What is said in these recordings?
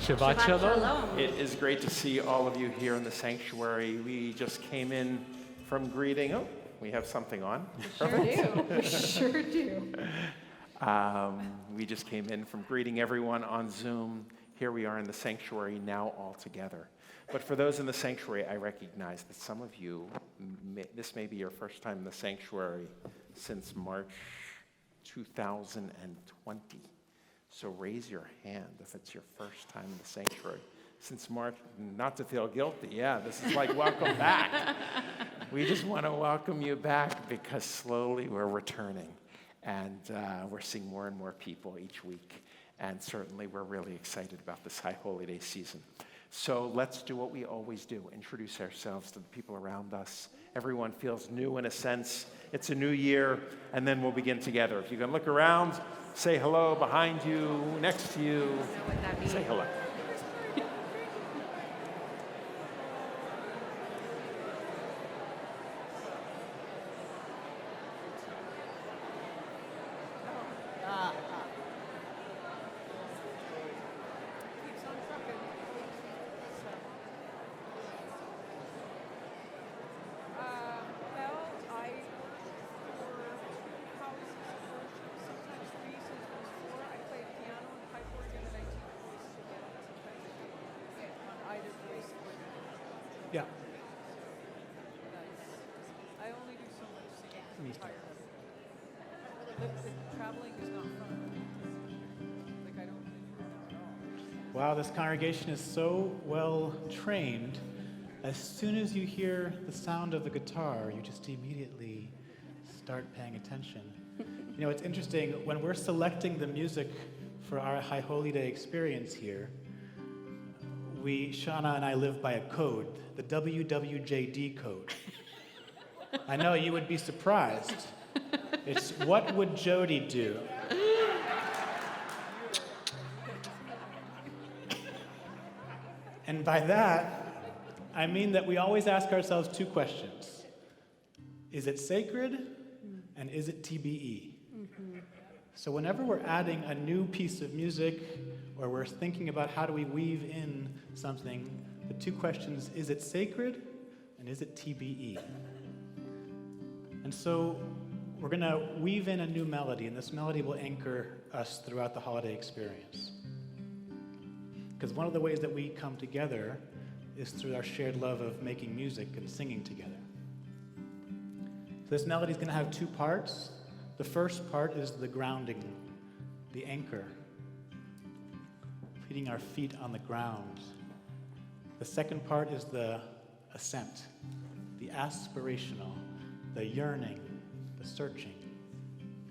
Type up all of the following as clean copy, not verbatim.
Shabbat Shalom. It is great to see all of you here in the sanctuary. We just came in from greeting. Oh, we have something on. We sure do. We just came in from greeting everyone on Zoom. Here we are in the sanctuary now all together. But for those in the sanctuary, I recognize that some of you, this may be your first time in the sanctuary since March 2020. So raise your hand if it's your first time in the sanctuary. Since March, not to feel guilty, yeah, this is like welcome back. We just want to welcome you back because slowly we're returning. And we're seeing more and more people each week. And certainly we're really excited about this High Holy Day season. So let's do what we always do, introduce ourselves to the people around us. Everyone feels new in a sense. It's a new year, and then we'll begin together. If you can look around, say hello behind you, next to you. Say hello. Yeah. I only do so much singing. I'm tired of it. The traveling is not fun. Like I don't enjoy it at all. Wow, this congregation is so well trained. As soon as you hear the sound of the guitar, you just immediately start paying attention. You know, it's interesting, when we're selecting the music for our High Holy Day experience here, Shauna and I live by a code, the WWJD code. I know you would be surprised. It's what would Jody do? And by that, I mean that we always ask ourselves two questions. Is it sacred? And is it TBE? Mm-hmm. So whenever we're adding a new piece of music, or we're thinking about how do we weave in something, the two questions, is it sacred and is it TBE? And so we're going to weave in a new melody, and this melody will anchor us throughout the holiday experience. Because one of the ways that we come together is through our shared love of making music and singing together. So this melody is going to have two parts. The first part is the grounding, the anchor, putting our feet on the ground. The second part is the ascent, the aspirational, the yearning, the searching,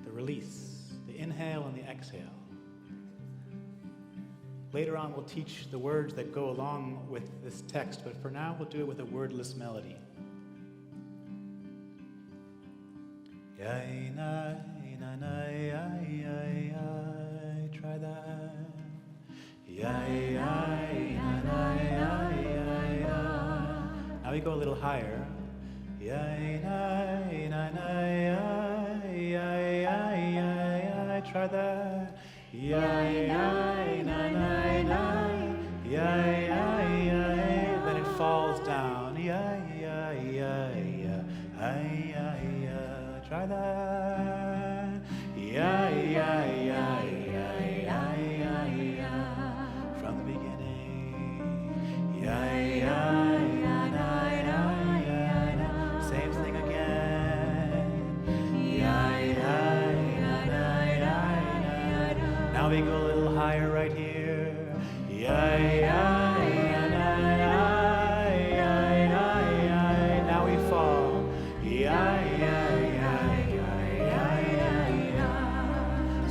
the release, the inhale and the exhale. Later on, we'll teach the words that go along with this text, but for now, we'll do it with a wordless melody. Try that. Now we go a little higher. Try that. Then it falls down. Try that. From the beginning. Same thing again. Now we go a little higher right here. Now we fall.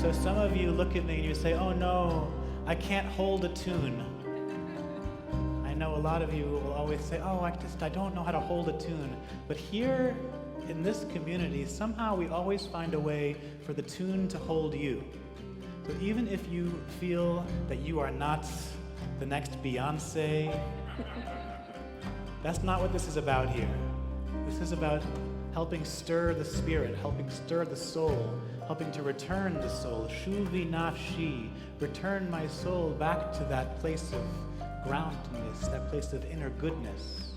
So some of you look at me and you say, oh no, I can't hold a tune. I know a lot of you will always say, oh, I don't know how to hold a tune. But here in this community, somehow we always find a way for the tune to hold you. So even if you feel that you are not the next Beyonce, that's not what this is about here. This is about helping stir the spirit, helping stir the soul, helping to return the soul. Shuvi nafshi, return my soul back to that place of groundedness, that place of inner goodness.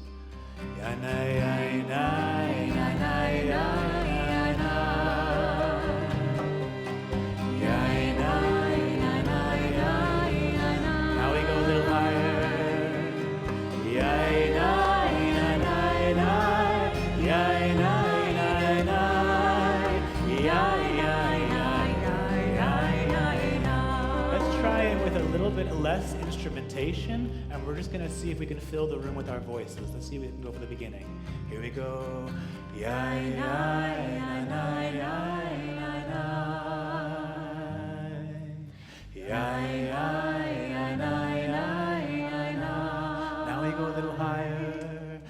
Now we go a little higher. Let's try it with a little bit less instrumentation, and we're just going to see if we can fill the room with our voices. Let's see if we can go from the beginning. Here we go. Now we go a little higher.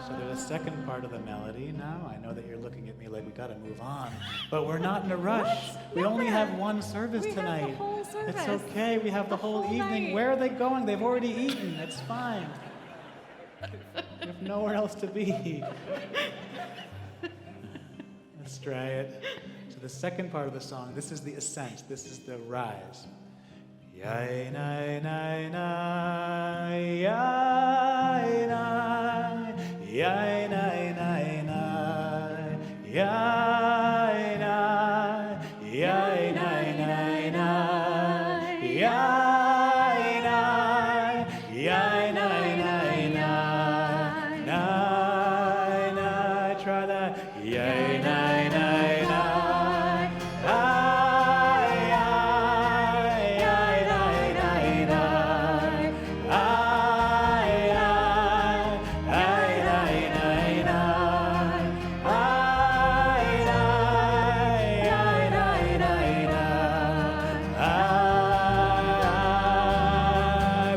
So there's a second part of the melody now. I know that you're looking at me like we got to move on, but we're not in a rush. We only have one service tonight. We have the whole service. It's okay. We have the whole evening. night. Where are they going? They've already eaten. It's fine. We have nowhere else to be. Let's try it. So the second part of the song, this is the ascent. This is the rise. Yai nai nai nai, yai nai, yai nai nai nai, yai nai, yai nai nai nai, yai nai, yai nai nai nai, nai nai. Try that. Yai nai nai nai.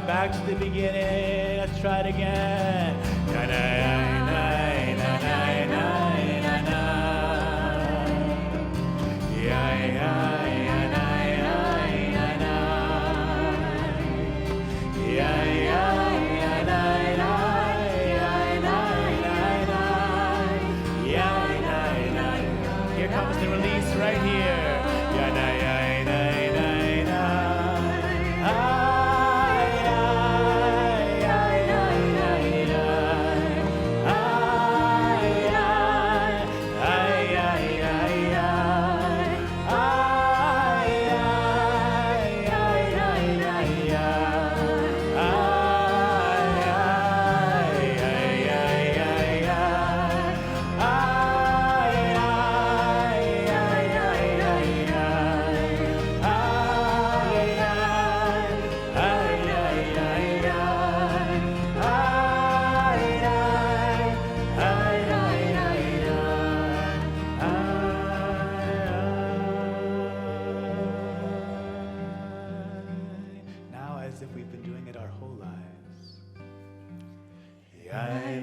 Back to the beginning. Let's try it again. Na, na, na, na, na, na, na, na.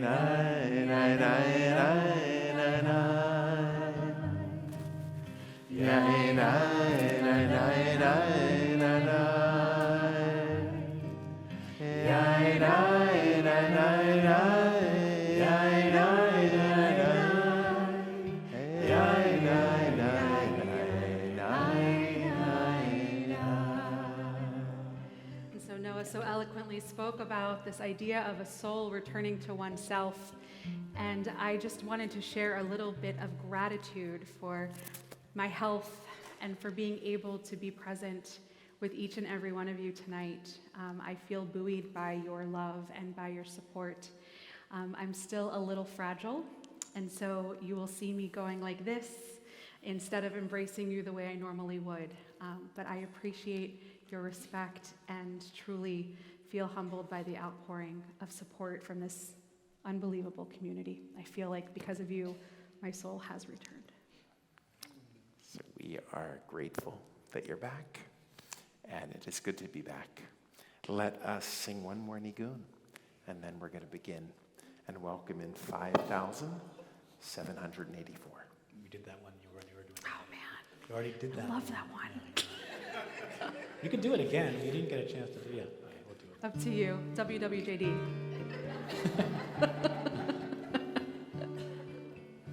And so Noah so eloquently spoke about this idea of a soul returning to oneself. And I just wanted to share a little bit of gratitude for my health and for being able to be present with each and every one of you tonight. I feel buoyed by your love and by your support. I'm still a little fragile, and so you will see me going like this instead of embracing you the way I normally would. But I appreciate your respect and truly feel humbled by the outpouring of support from this unbelievable community. I feel like because of you, my soul has returned. So we are grateful that you're back, and it is good to be back. Let us sing one more nigun, and then we're going to begin and welcome in 5,784. We did that one. You were doing that. Oh man, You already did that. I love that one. You could do it again. You didn't get a chance to do it. Yeah. Okay, we'll do it. Up to you, WWJD.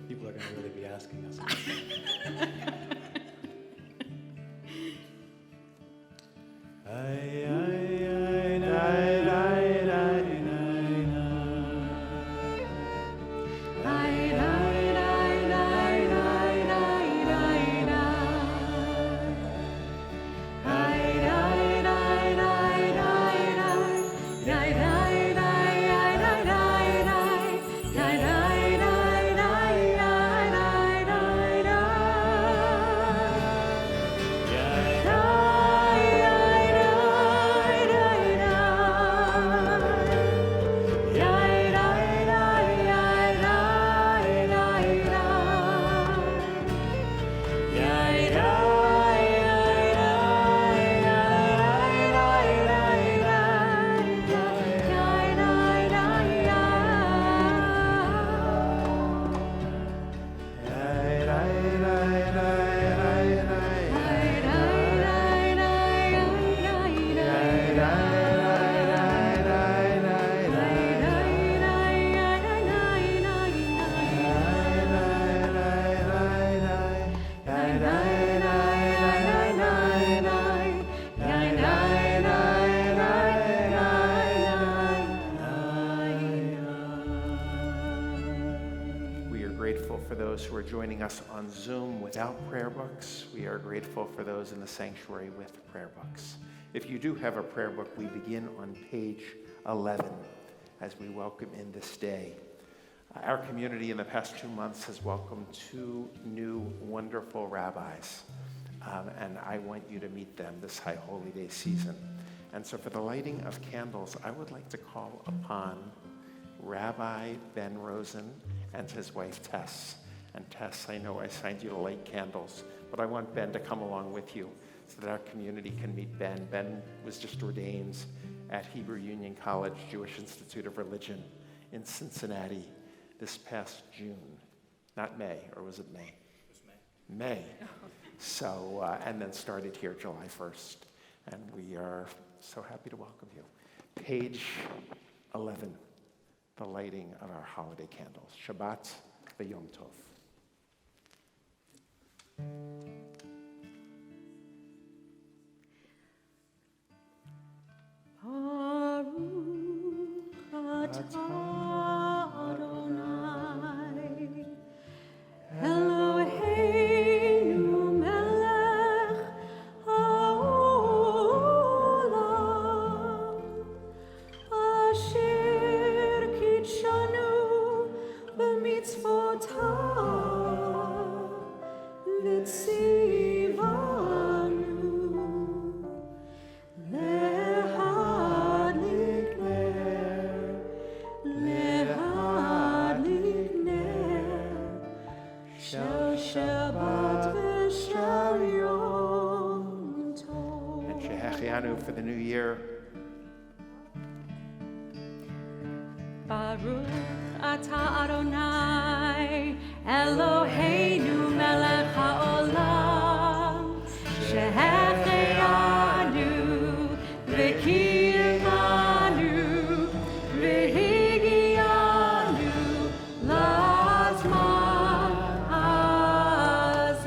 People are going to really be asking us. Who are joining us on Zoom without prayer books. We are grateful for those in the sanctuary with prayer books. If you do have a prayer book, we begin on page 11 as we welcome in this day. Our community in the past 2 months has welcomed 2 new wonderful rabbis, and I want you to meet them this High Holy Day season. And so for the lighting of candles, I would like to call upon Rabbi Ben Rosen and his wife Tess. And Tess, I know I signed you to light candles, but I want Ben to come along with you so that our community can meet Ben. Ben was just ordained at Hebrew Union College, Jewish Institute of Religion in Cincinnati this past June. Not May, or was it May? It was May. May. So, and then started here July 1st. And we are so happy to welcome you. Page 11, the lighting of our holiday candles. Shabbat v'Yom Tov. Baruch atah Adonai, Eloheinu melech haolam, asher kitshanu b'mitzvotav v'tzivanu lehadlik ner shel Shabbat v'shel Yom Tov. And Shehechianu for the new year. Baruch ata Adonai, Eloheinu melech haolam, shehecheyanu v'kirmanu v'higiyanu lazman hazeh.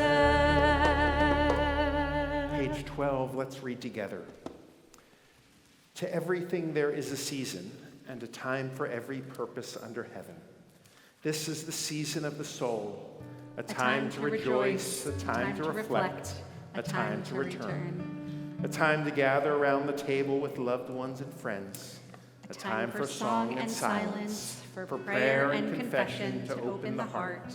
Page 12, let's read together. To everything there is a season, and a time for every purpose under heaven. This is the season of the soul, a time to rejoice, a time to reflect, a time to return, a time to gather around the table with loved ones and friends, a time for song and silence, for prayer and confession to open the heart,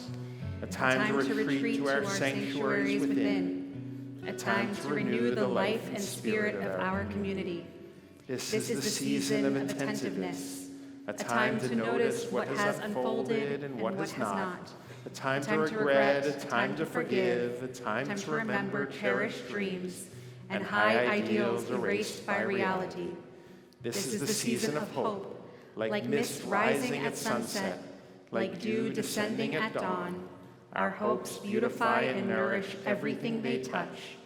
a time to retreat to our sanctuaries within, a time to renew the life and spirit of our community. This is the season of attentiveness, a time to notice what has unfolded and what has not, a time to regret, a time to forgive, a time to remember cherished dreams and high ideals erased by reality. This is the season of hope, like mist rising at sunset, like dew descending at dawn. Our hopes beautify and nourish everything they touch.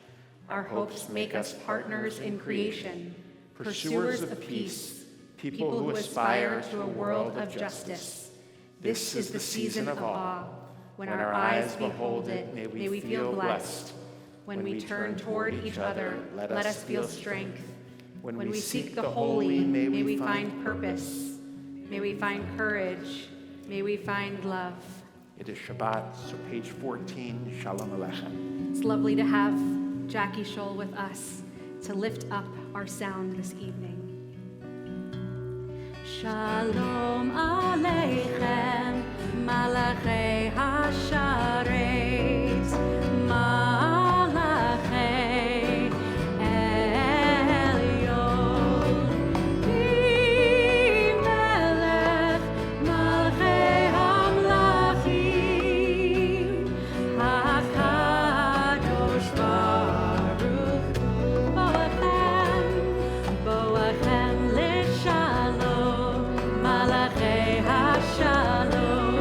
Our hopes make us partners in creation, pursuers of peace, people who aspire to a world of justice. This is the season of awe. When our eyes behold it, may we feel blessed. When we turn toward each other, let us feel strength. When we seek the holy, may we find purpose. May we find courage. May we find love. It is Shabbat, so page 14, Shalom Aleichem. It's lovely to have Jackie Scholl with us to lift up our sound this evening. Shalom Aleichem, Malachei Hasharet, Malachei Elyon, Melech, Malchei Hamlachim, HaKadosh Baruch Boachem leshalom, Malachei Hashalom,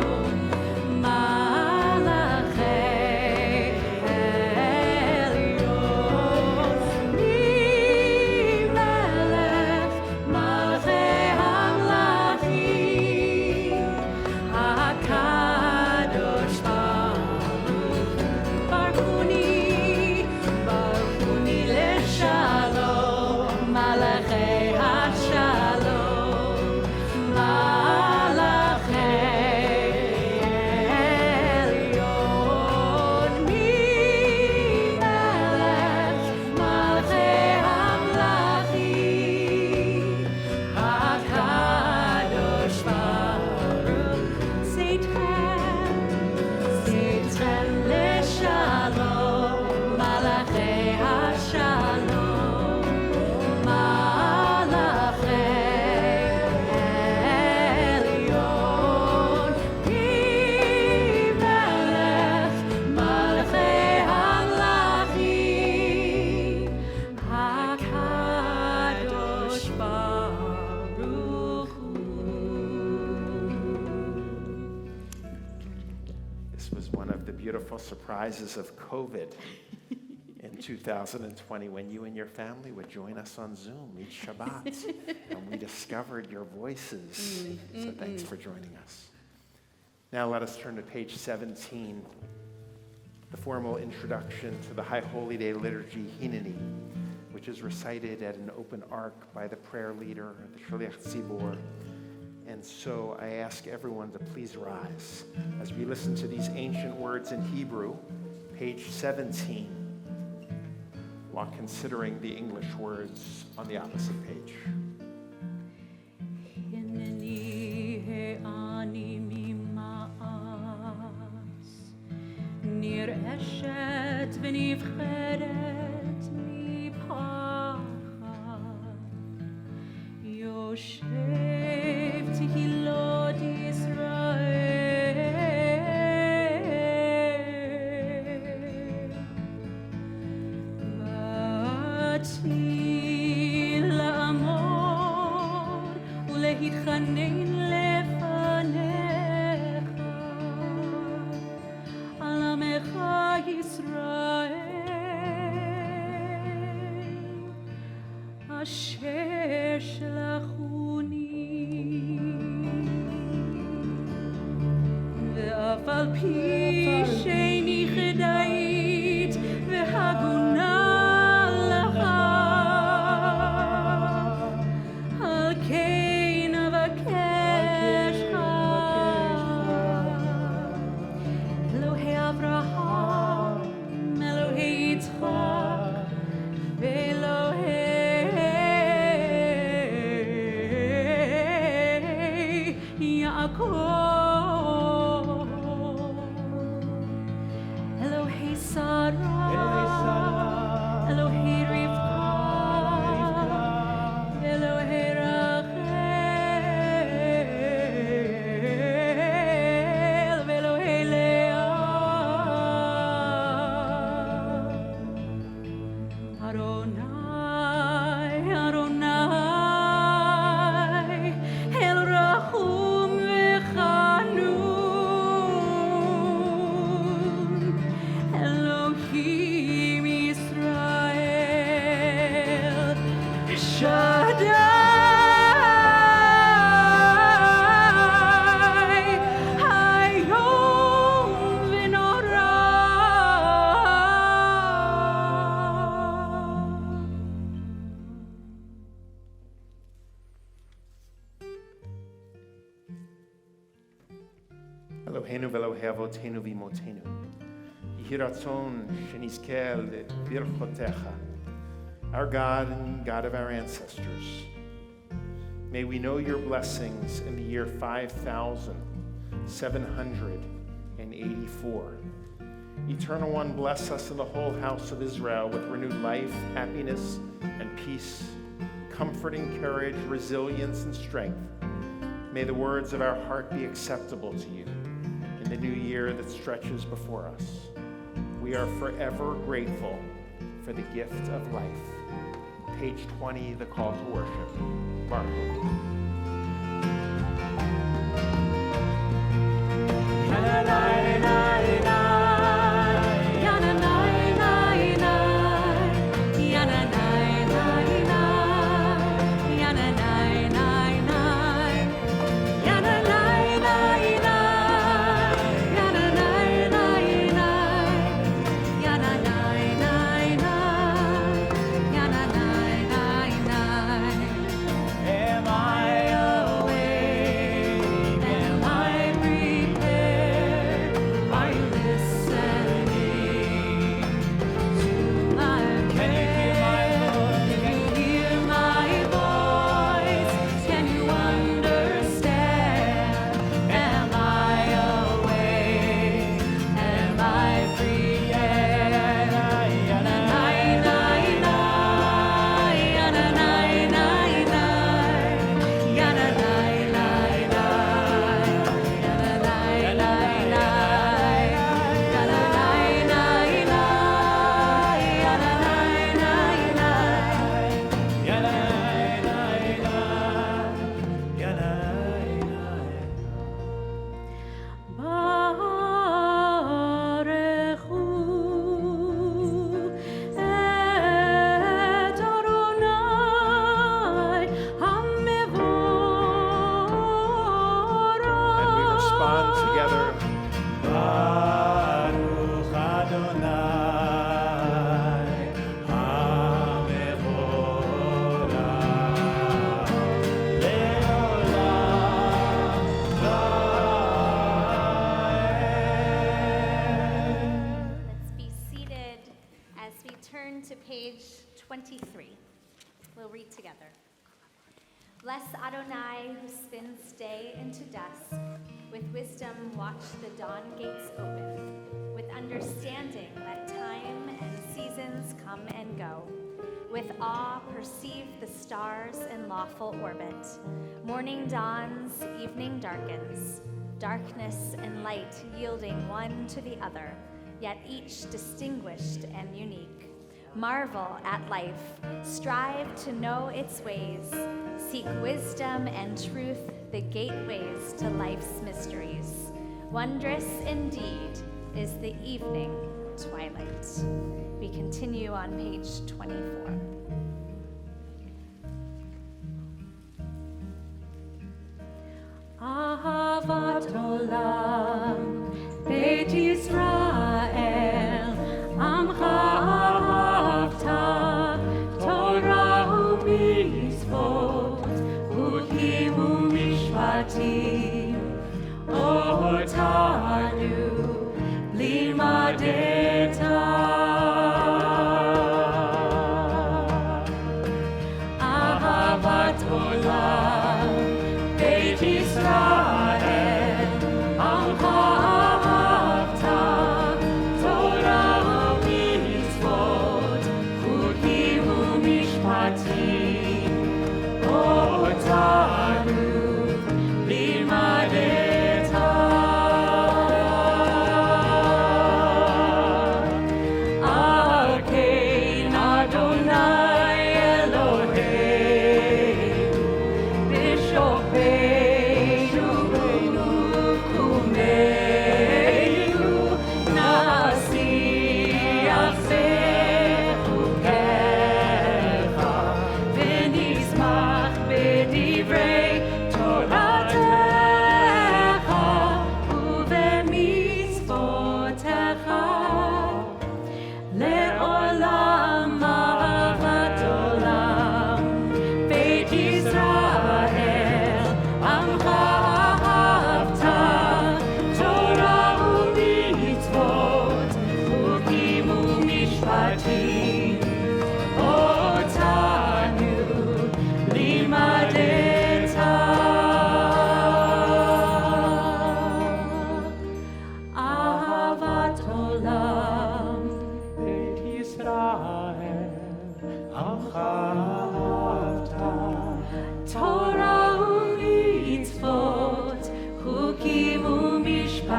Malachei Elyon, Melech, Malchei Hamlachim, HaKadosh Baruch leshalom, Malachei Hashalom, Malachei Elyon, Melech, Malchei Hamlachim, HaKadosh Baruch Seitrem leshalom, Malachei Hashalom, Malachei Elyon, Melech, Malchei Hamlachim, HaKadosh Baruch Hu. This was one of the beautiful surprises of COVID in 2020 when you and your family would join us on Zoom each Shabbat. And we discovered your voices. So thanks for joining us. Now let us turn to page 17, the formal introduction to the High Holy Day Liturgy, Hineni, which is recited at an open ark by the prayer leader, the Shliach Tzibor. And so I ask everyone to please rise as we listen to these ancient words in Hebrew, page 17, while considering the English words on the opposite page. Hineni he'ani mima'as, nir'eshet v'nivcheret mipachad, yoshev tehilot Yisrael, bati la'amor ulehitchanein lefaneh אף על פי שאיני חדאית והגונה לך, על כן אבקשך, אלוהי אברהם, אלוהי יצחק, ואלוהי יעקב, אלוהי שרה, אלוהי רבקה, אלוהי רחל, ואלוהי לאה, אדוני, אדוני, אל רחום וחנון, אלוהים ישראל, שדי, איום ונורא. Eloheinu ve'Elohei avotenu v'imotenu, Yehi ratzon shenizkel birchotecha. Our God and God of our ancestors, may we know your blessings in the year 5784. Eternal One, bless us in the whole house of Israel with renewed life, happiness, and peace, comforting courage, resilience, and strength. May the words of our heart be acceptable to you in the new year that stretches before us. We are forever grateful for the gift of life. Page 20, the call to worship. Baruch. Am I awake? Am I prepared? Are you listening to my prayer? Can you hear my voice? Can you understand? Am I awake? Am I prepared? And we respond together. Baruch Adonai HaMevorach Leolam Vaed. Let's be seated as we turn to page 23. We'll read together. Bless Adonai, who spins day into dusk. With wisdom, watch the dawn gates open. With understanding, let time and seasons come and go. With awe, perceive the stars in lawful orbit. Morning dawns, evening darkens. Darkness and light yielding one to the other, yet each distinguished and unique. Marvel at life, strive to know its ways. Seek wisdom and truth, the gateways to life's mysteries. Wondrous indeed is the evening twilight. We continue on page 24. Ahavat olam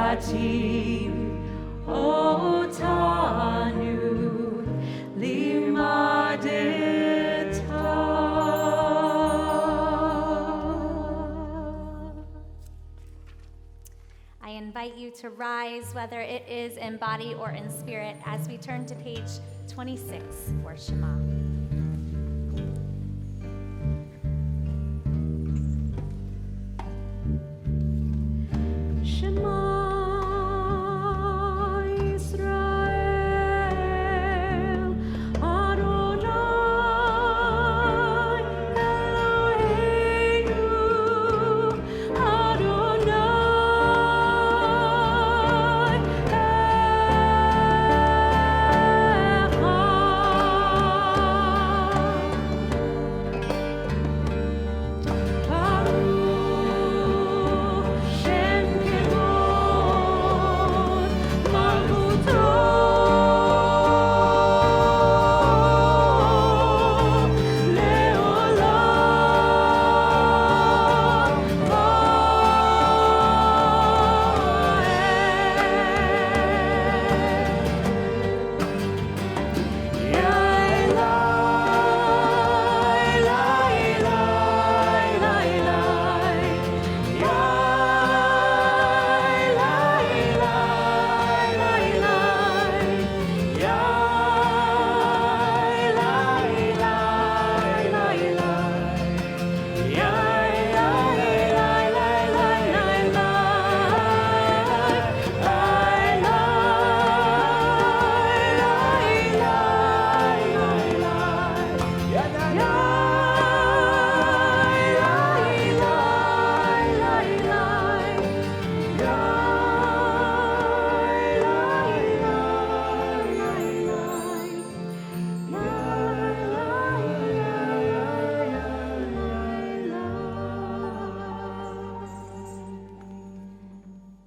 Batim Otanu Limadeta. I invite you to rise, whether it is in body or in spirit, as we turn to page 26 for Shema. Shema Yisrael, Adonai Eloheinu, Adonai Echad. Baruch Shem Kevod Malchuto Leolam Vaed. Ya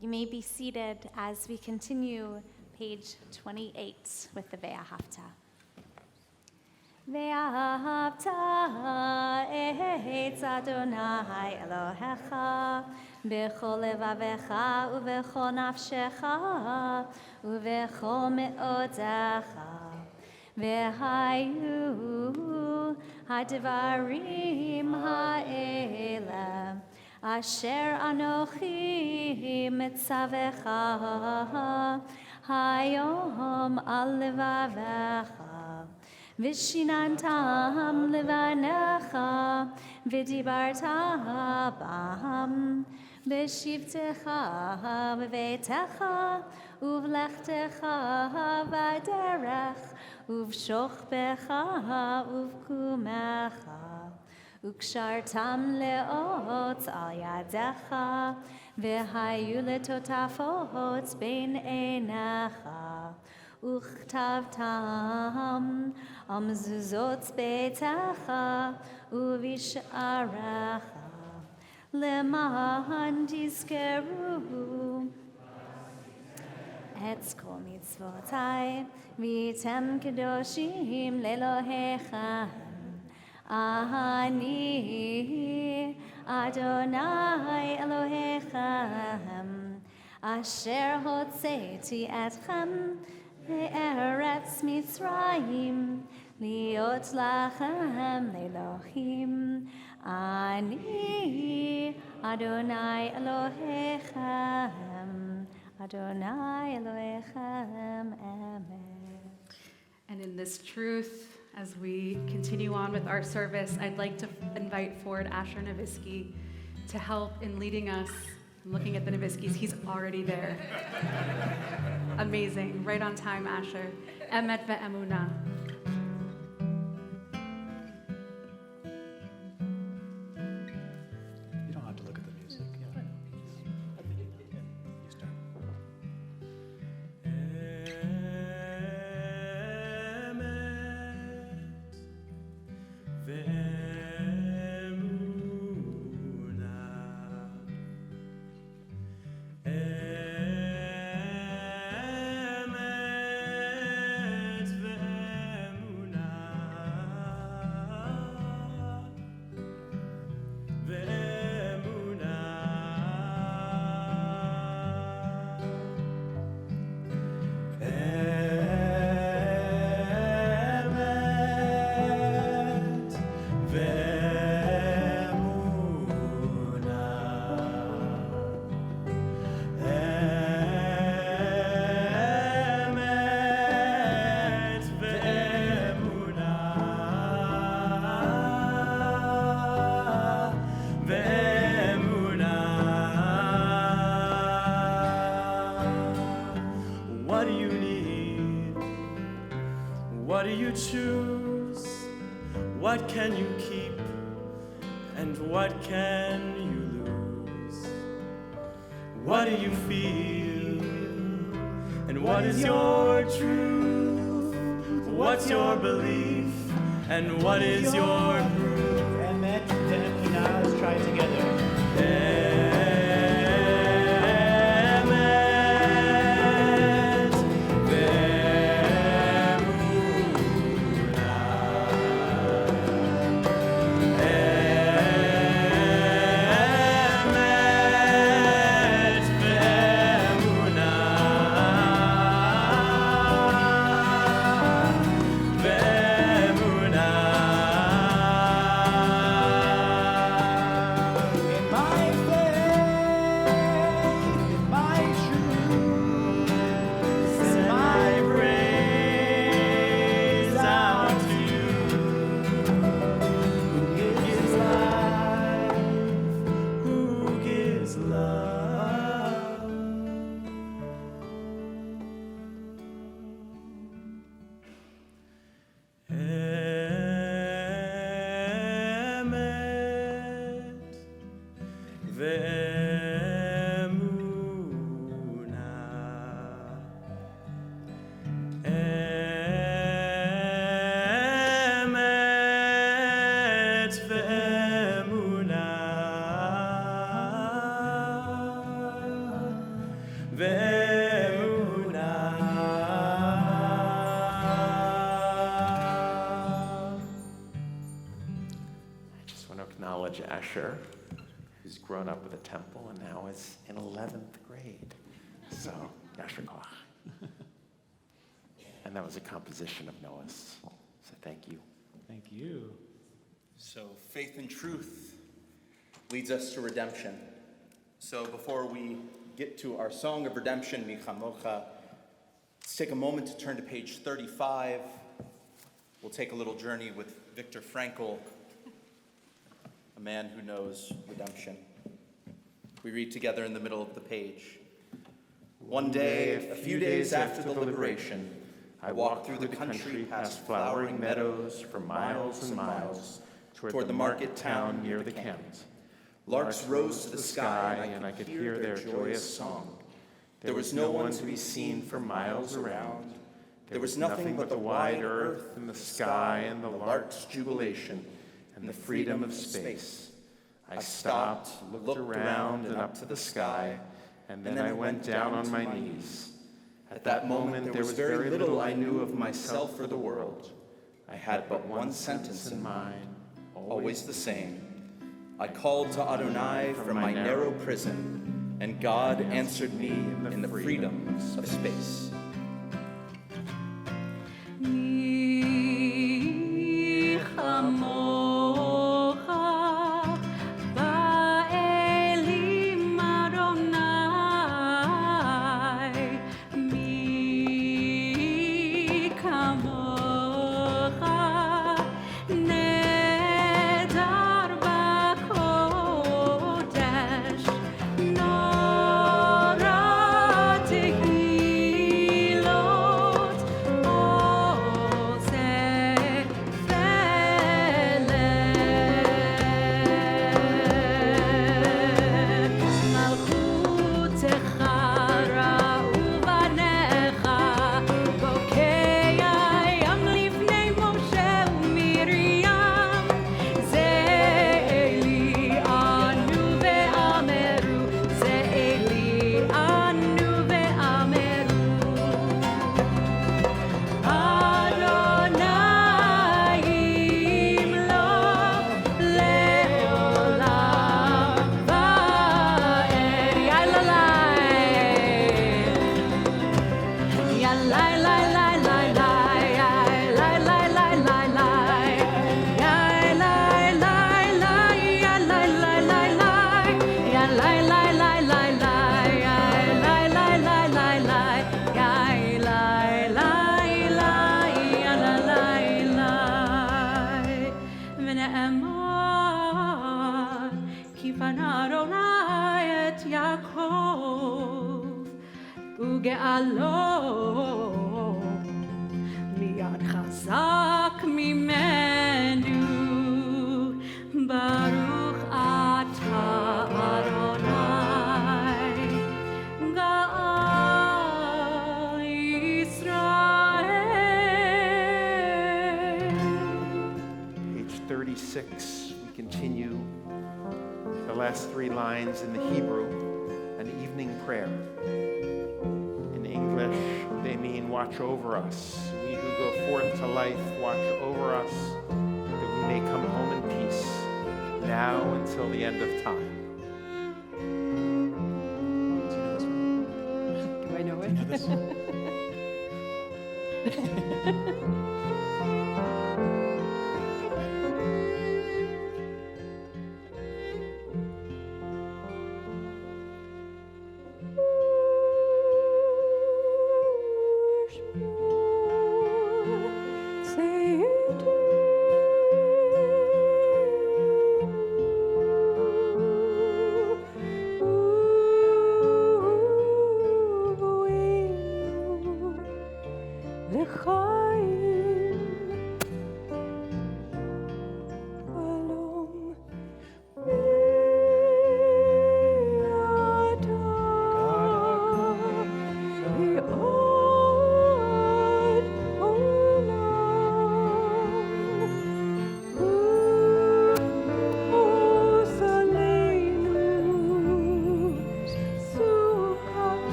You may be seated as we continue page 28 with the Ve'ahavta. Ve'ahavta et Adonai Elohecha b'chol levavecha u'b'chol nafshecha u'b'chol me'odecha ve'hayu ha'devarim ha'ela asher anochi mitzavecha hayom al levavecha vishinantam levanecha v'dibarta bam b'shivtecha v'veitecha uv'lechtecha v'derech uv'shochbecha uv'kumecha Ukshartam leot al yadecha, v'hayu letotafot bein einecha, uchtavtam al mezuzot beitecha, uvisharecha, leman tizkeru et kol mitzvotai, v'tem kedoshim lelohechem. Ani Adonai Elohechem Asher hotzeti etchem Eretz Mitzrayim Liot lachem Elohim Ani Adonai Elohechem Adonai Elohechem Amen. And in this truth, as we continue on with our service, I'd like to invite forward Asher Novisky to help in leading us. I'm looking at the Noviskys, he's already there. Amazing, right on time, Asher. Emet ve'emunah. You don't have to look at the music. Yeah. You start. Emet What do you choose? What can you keep? And what can you lose? What do you feel? And what is your truth? What's your belief? And what is your proof? Emet ve'emunah, let's try it together. Emet I just want to acknowledge Asher, who's grown up with a temple and now is in 11th grade. So, Asher Koch. And that was a composition of Noah's. So thank you. Thank you. So faith and truth leads us to redemption. So before we get to our song of redemption, Mi Chamocha, let's take a moment to turn to page 35. We'll take a little journey with Viktor Frankl, a man who knows redemption. We read together in the middle of the page. One day, a few days after the liberation, I walked through the country past flowering meadows for miles and miles toward the market town near the Kent. Larks rose to the sky, and I could hear their joyous song. There was no one to be seen for miles around. There was nothing but the wide earth and the sky and the lark's jubilation and the freedom of space. I stopped, looked around and up to the sky, and then I went down on my knees. At that moment, there was very little I knew of myself or the world. I had but one sentence in mind, always the same. I called to Adonai from my narrow prison, and God answered me in the freedom of space. וגאלו מיד חזק. zak mimenu, Baruch atah Adonai, Ga'al Yisrael. Page 36, we continue the last 3 lines in the Hebrew, an evening prayer. In English, they mean watch over us. We who go forth to life, watch over us, that we may come home in peace, now until the end of time. Do I know You it? know this?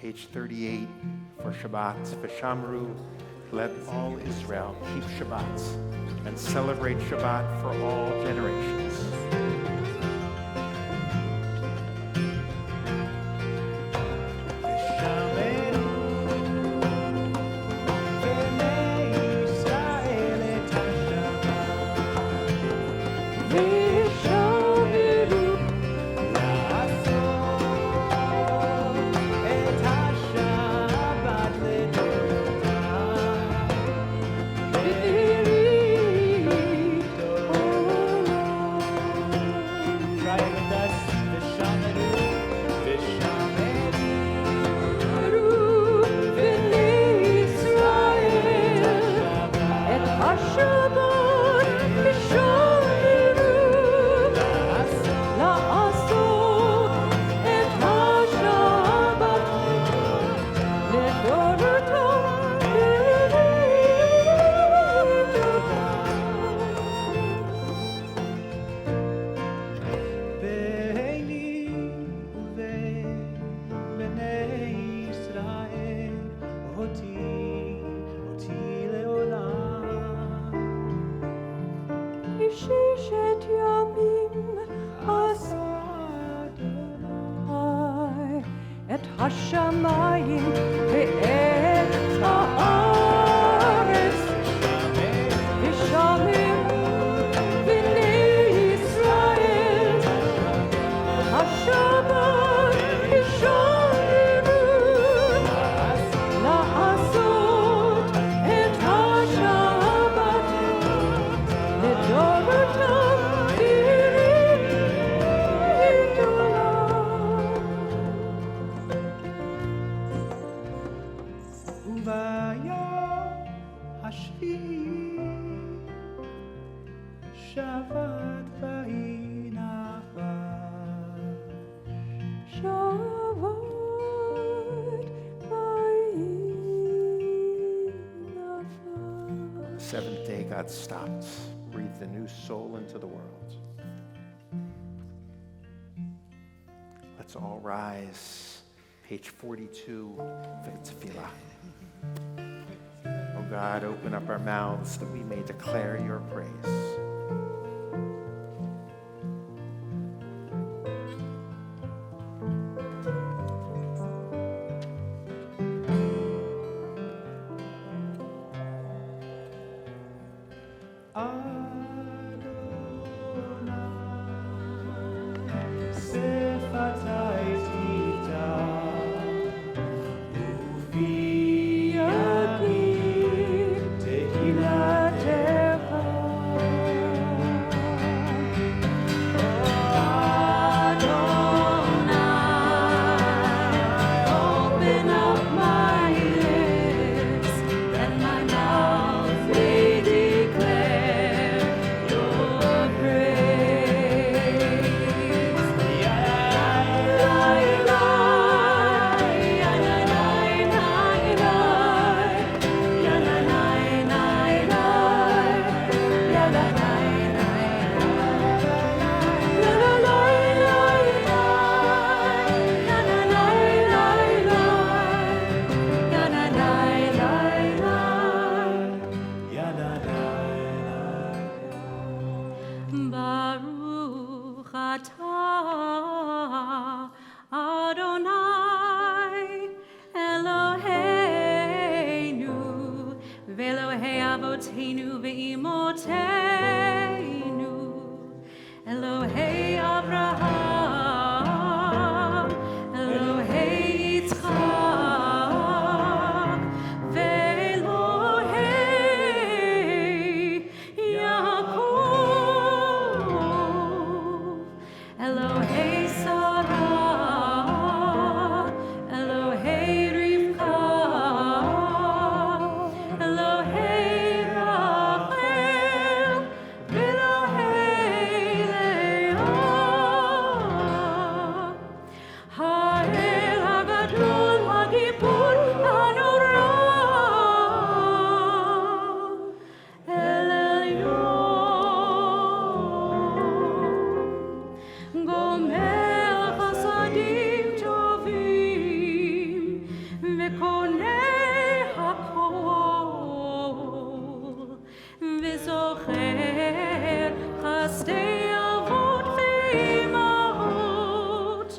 Page 38 for Shabbat. V'shamru, let all Israel keep Shabbats and celebrate Shabbat for all generations. השמיים ואת הארץ ושמם בני השביעי שבת ויהי נחש. שבת ויהי נפש. Seventh day, God stopped, breathed a new soul into the world. Let's all rise. Page 42 for the tefillah. Oh God, open up our mouths that we may declare your praise. Baruch atah Adonai Eloheinu ve'Elohei avoteinu ve'imoteinu Elohei Abraham Elohei Yitzchak ve'Elohei Yaakov Elohei Sarah Elohei Rivka Elohei Rachel Elohei Leah Ha'el HaGadol HaGibor HaNorah El Elyon Gomer Chasadim Tovim Vekonei HaKol Vezocher Chasdei Avot Ve'imahot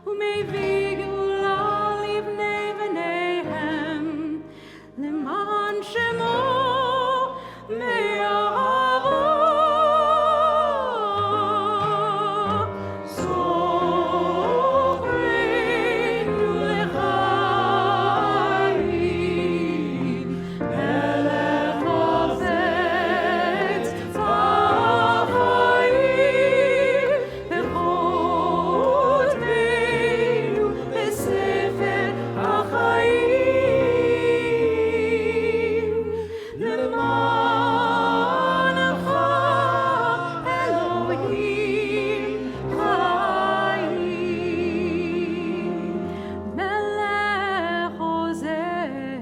Umevii Geula Livnei V'neihem Leman Shemo Me'ahava Zochreinu L'chaim Melech Hafetz B'chaim V'chotmeinu B'sefer HaChaim Lemancha Elohim Chaim Melech Ozer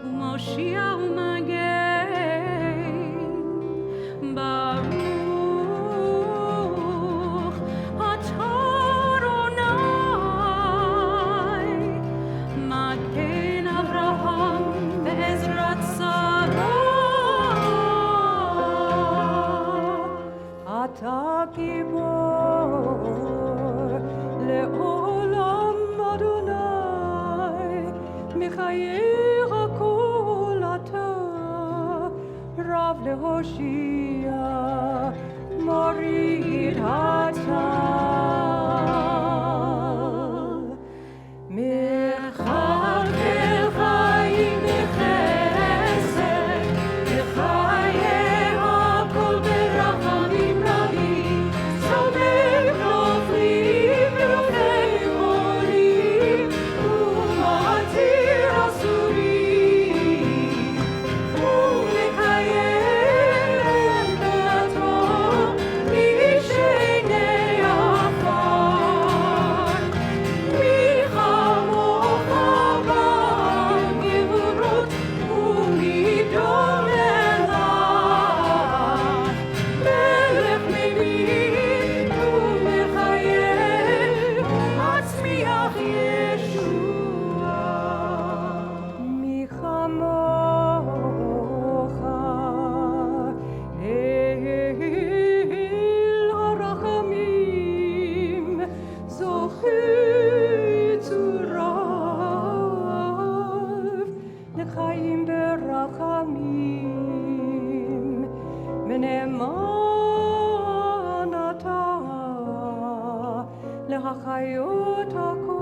U'Moshiach U'Magen Baruch atah Adonai Magen Avraham Be'ezrat Sarah אתה גיבור לעולם אדוני מחייך כל אתה רב להושיע מוריד הטל מחלקל חיים בחסד בחיי הכל ברחמים רבים סובב נופלים ולוקח חולים ומתיר אסורים ברחמים ונאמן אתה להחיות הכל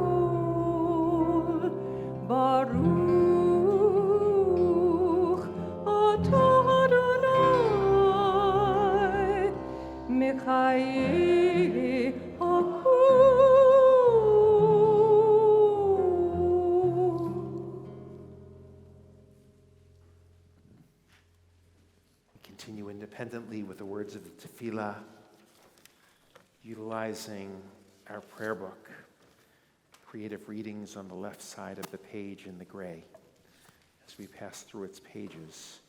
ברוך אתה אדוני מחיי הכל. Continue independently with the words of the tefillah, utilizing our prayer book, creative readings on the left side of the page in the gray as we pass through its pages,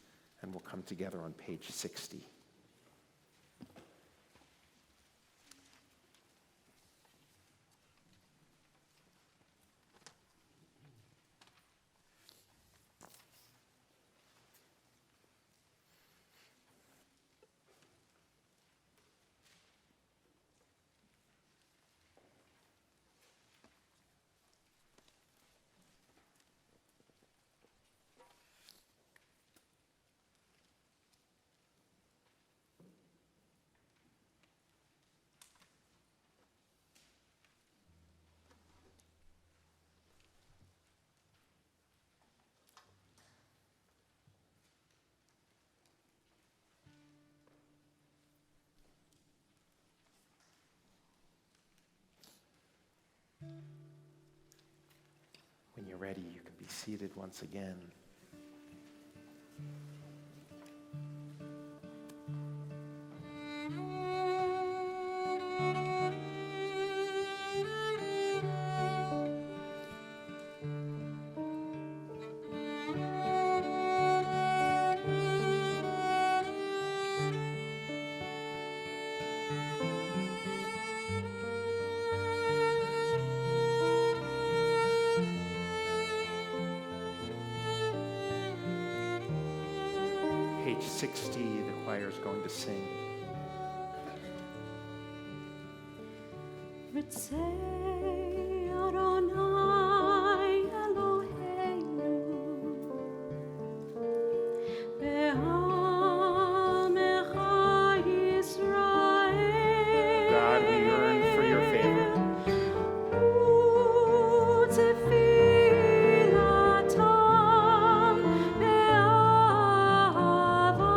and we'll come together on page 60. When you're ready, you can be seated once again. Page 60, the choir is going to sing. Ritzei Adonai Eloheinu Be'amecha Yisrael. God, we yearn for your favor. U'tefilatam be'ahava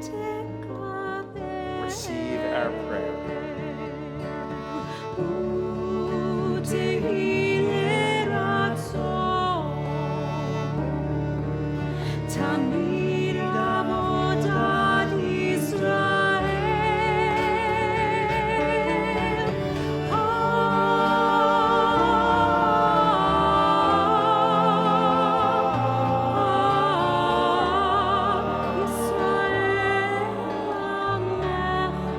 tekabel. Receive our prayer. תמיד עבודת ישראל. ישראל עמך.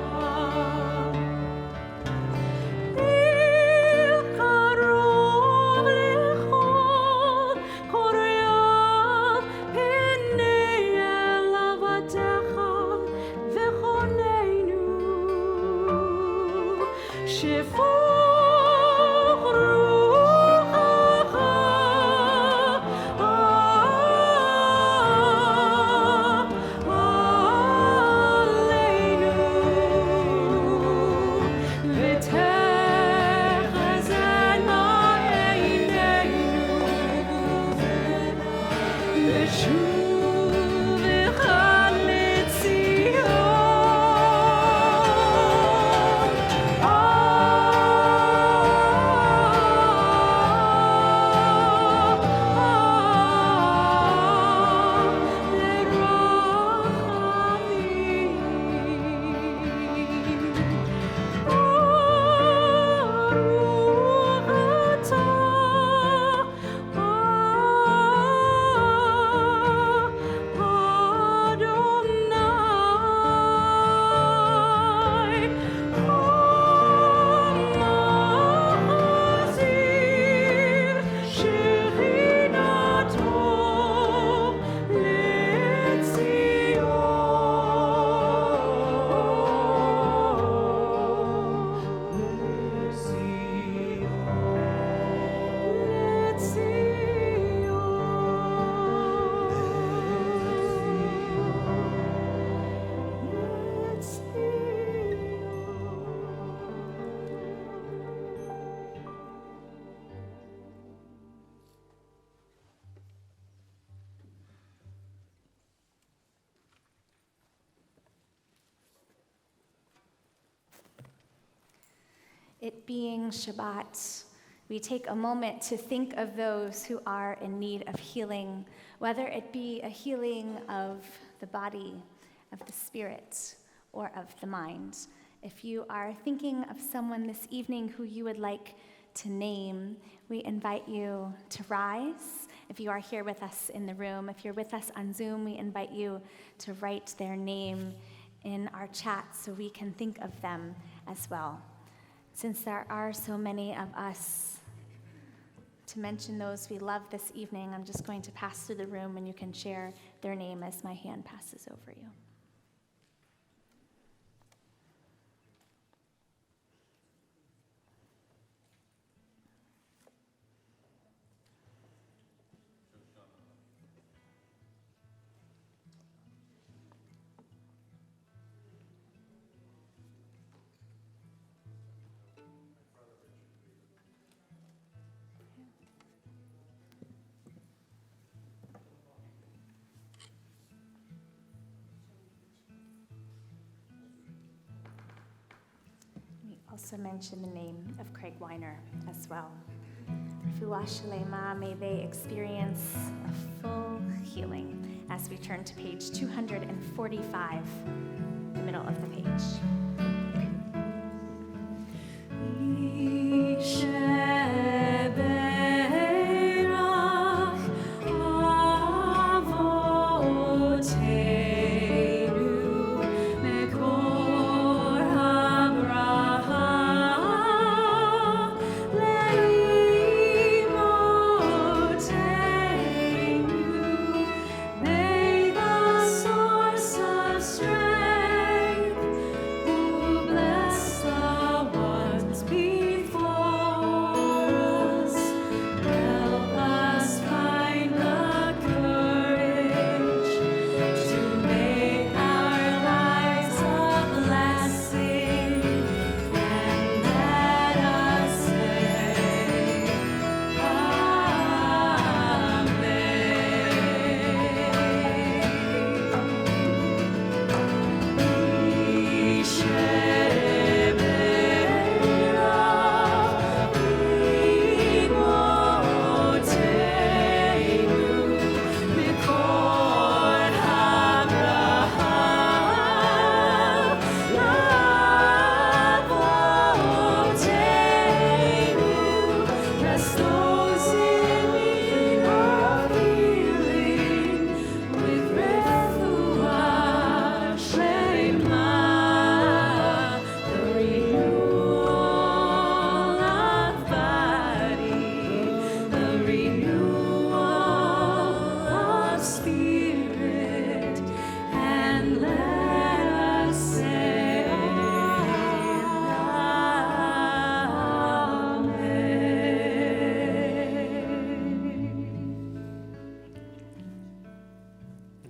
קרוב לכל קוריו פני אל עבדיך וחוננו שפוך רוחך עלינו ותחזינה עינינו לשובך לציון. ברוך אתה It being Shabbat, we take a moment to think of those who are in need of healing, whether it be a healing of the body, of the spirit, or of the mind. If you are thinking of someone this evening who you would like to name, we invite you to rise. If you are here with us in the room, if you're with us on Zoom, we invite you to write their name in our chat so we can think of them as well. Since there are so many of us, to mention those we love this evening, I'm just going to pass through the room and you can share their name as my hand passes over you. Also mention the name of Craig Weiner as well. Refuah Shalema, may they experience a full healing as we turn to page 245, the middle of the page.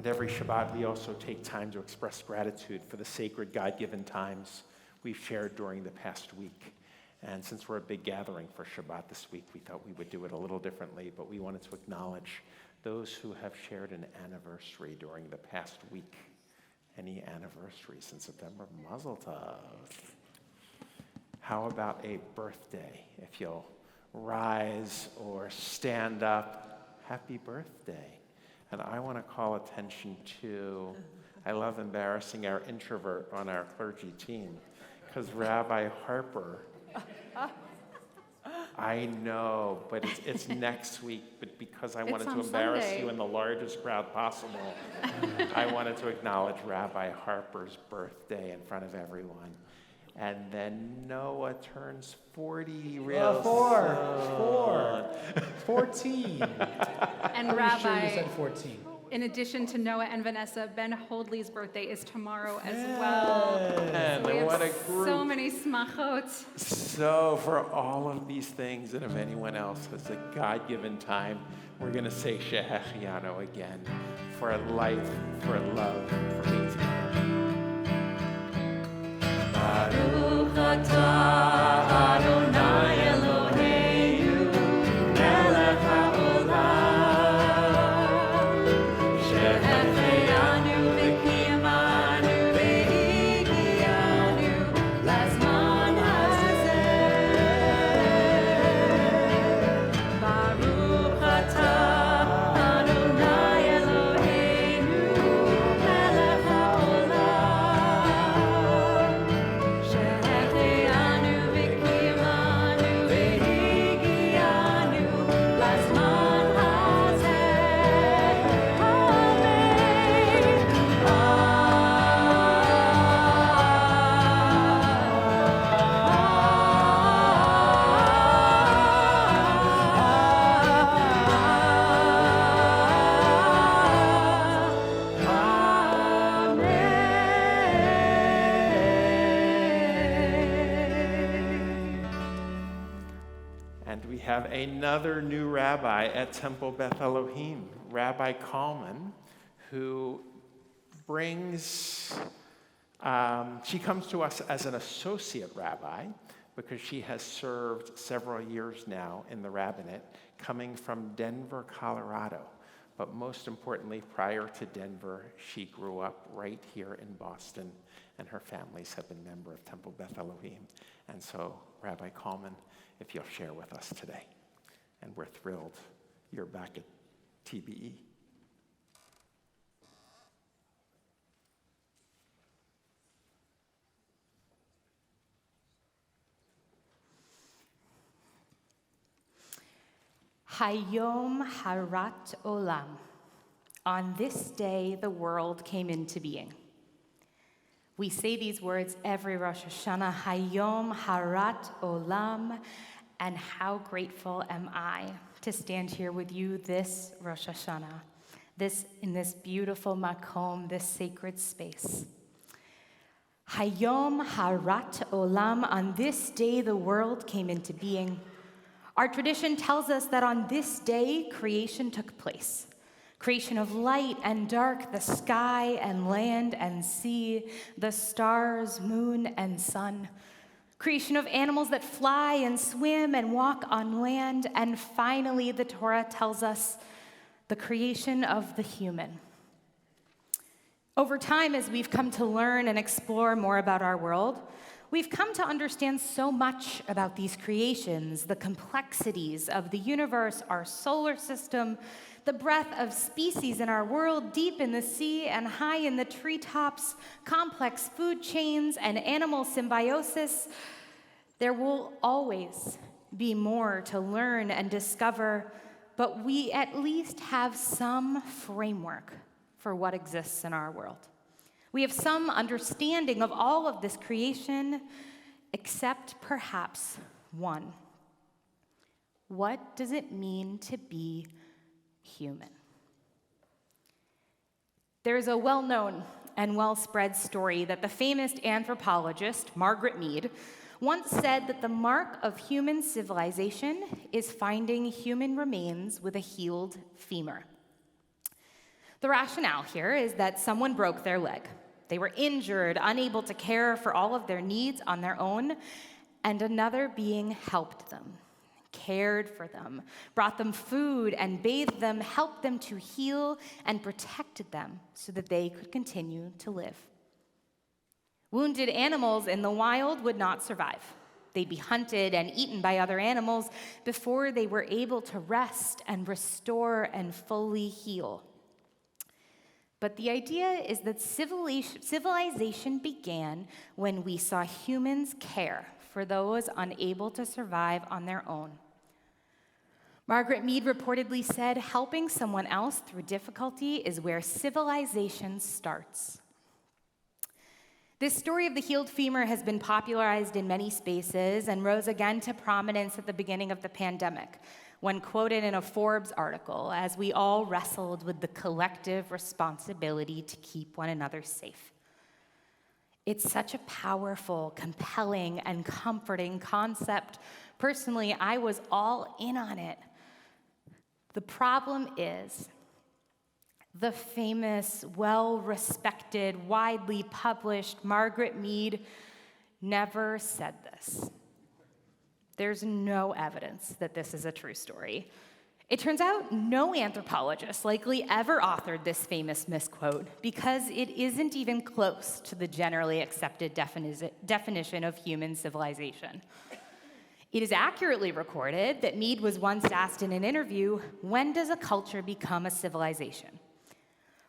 Every Shabbat, we also take time to express gratitude for the sacred God-given times we've shared during the past week. And since we're a big gathering for Shabbat this week, we thought we would do it a little differently, but we wanted to acknowledge those who have shared an anniversary during the past week. Any anniversaries in September? Mazel tov. How about a birthday? If you'll rise or stand up, happy birthday. And I want to call attention to, I love embarrassing our introvert on our clergy team, because Rabbi Harper, I know, but it's next week, but because I wanted to embarrass Sunday. you in the largest crowd possible, I wanted to acknowledge Rabbi Harper's birthday in front of everyone. And then Noah turns 40 real Four. 14. And Pretty sure you Rabbi, said 14. in addition to Noah and Vanessa, Ben Hoadley's birthday is tomorrow as well. And We what a have group. so many smachot. So for all of these things, and if anyone else has a God-given time, we're going to say Shehechianu again for life, for love, for being together. Baruch atah Adonai Eloheinu melech haolam shehechianu v'kiyamanu v'higianu lazman hazeh we have another new rabbi at Temple Beth Elohim, Rabbi Kalman, who brings, she comes to us as an associate rabbi because she has served several years now in the rabbinate, coming from Denver, Colorado. But most importantly, prior to Denver, she grew up right here in Boston, and her families have been member of Temple Beth Elohim. And so, Rabbi Kalman, if you'll share with us today. And we're thrilled you're back at TBE. Hayom Harat Olam. On this day, the world came into being. We say these words every Rosh Hashanah, Hayom Harat Olam, and how grateful am I to stand here with you this Rosh Hashanah, in this beautiful makom, this sacred space. Hayom Harat Olam, on this day the world came into being. Our tradition tells us that on this day, creation took place. Creation of light and dark, the sky and land and sea, the stars, moon and sun. Creation of animals that fly and swim and walk on land. And finally, the Torah tells us the creation of the human. Over time, as we've come to learn and explore more about our world, we've come to understand so much about these creations, the complexities of the universe, our solar system, the breadth of species in our world, deep in the sea and high in the treetops, complex food chains and animal symbiosis. There will always be more to learn and discover, but we at least have some framework for what exists in our world. We have some understanding of all of this creation, except perhaps one. What does it mean to be human? There's a well-known and well-spread story that the famous anthropologist Margaret Mead once said that the mark of human civilization is finding human remains with a healed femur. The rationale here is that someone broke their leg. They were injured, unable to care for all of their needs on their own, and another being helped them, cared for them, brought them food and bathed them, helped them to heal, and protected them so that they could continue to live. Wounded animals in the wild would not survive. They'd be hunted and eaten by other animals before they were able to rest and restore and fully heal. But the idea is that civilization began when we saw humans care for those unable to survive on their own. Margaret Mead reportedly said, helping someone else through difficulty is where civilization starts. This story of the healed femur has been popularized in many spaces and rose again to prominence at the beginning of the pandemic, when quoted in a Forbes article, as we all wrestled with the collective responsibility to keep one another safe. It's such a powerful, compelling, and comforting concept. Personally, I was all in on it. The problem is, the famous, well-respected, widely published Margaret Mead never said this. There's no evidence that this is a true story. It turns out no anthropologist likely ever authored this famous misquote because it isn't even close to the generally accepted definition of human civilization. It is accurately recorded that Mead was once asked in an interview, when does a culture become a civilization?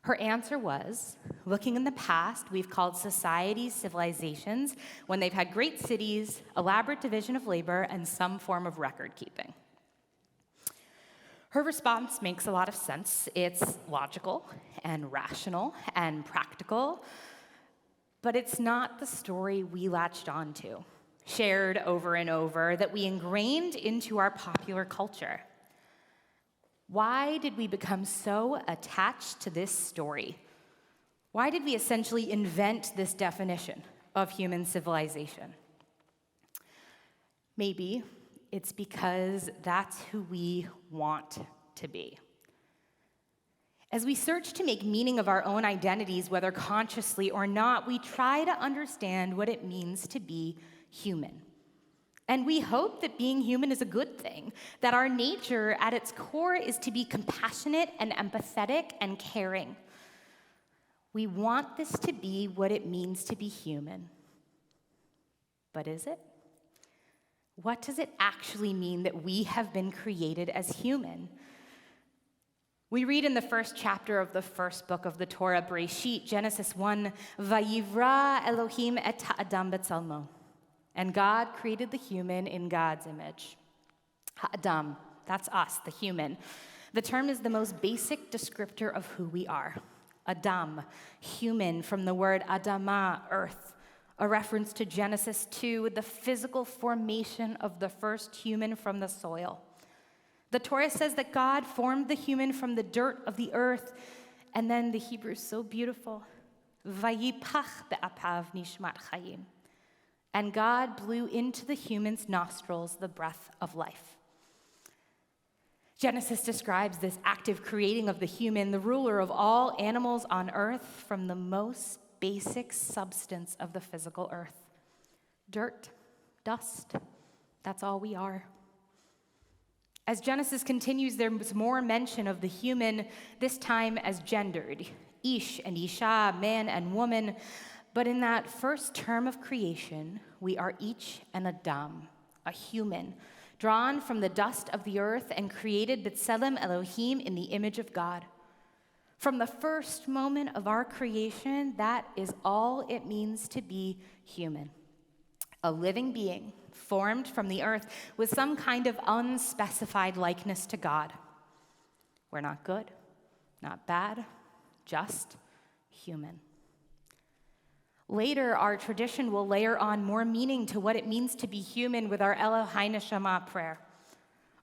Her answer was, looking in the past, we've called societies civilizations when they've had great cities, elaborate division of labor, and some form of record keeping. Her response makes a lot of sense. It's logical and rational and practical, but it's not the story we latched onto, shared over and over, that we ingrained into our popular culture. Why did we become so attached to this story? Why did we essentially invent this definition of human civilization? Maybe it's because that's who we want to be. As we search to make meaning of our own identities, whether consciously or not, we try to understand what it means to be human. And we hope that being human is a good thing, that our nature at its core is to be compassionate and empathetic and caring. We want this to be what it means to be human. But is it? What does it actually mean that we have been created as human? We read in the first chapter of the first book of the Torah, Bereshit, Genesis 1, Vayivra Elohim et ha'adam b'tzalmo. And God created the human in God's image. Ha'adam, that's us, the human. The term is the most basic descriptor of who we are. Adam, human, from the word Adama, earth, a reference to Genesis 2, the physical formation of the first human from the soil. The Torah says that God formed the human from the dirt of the earth, and then the Hebrew is so beautiful. Vayipach be'apav nishmat chayim. And God blew into the human's nostrils the breath of life. Genesis describes this active creating of the human, the ruler of all animals on earth, from the most basic substance of the physical earth. Dirt, dust, that's all we are. As Genesis continues, there's more mention of the human, this time as gendered, ish and isha, man and woman. But in that first term of creation, we are each an Adam, a human, drawn from the dust of the earth and created b'tselem Elohim in the image of God. From the first moment of our creation, that is all it means to be human. A living being formed from the earth with some kind of unspecified likeness to God. We're not good, not bad, just human. Later, our tradition will layer on more meaning to what it means to be human with our Elohai Neshama prayer.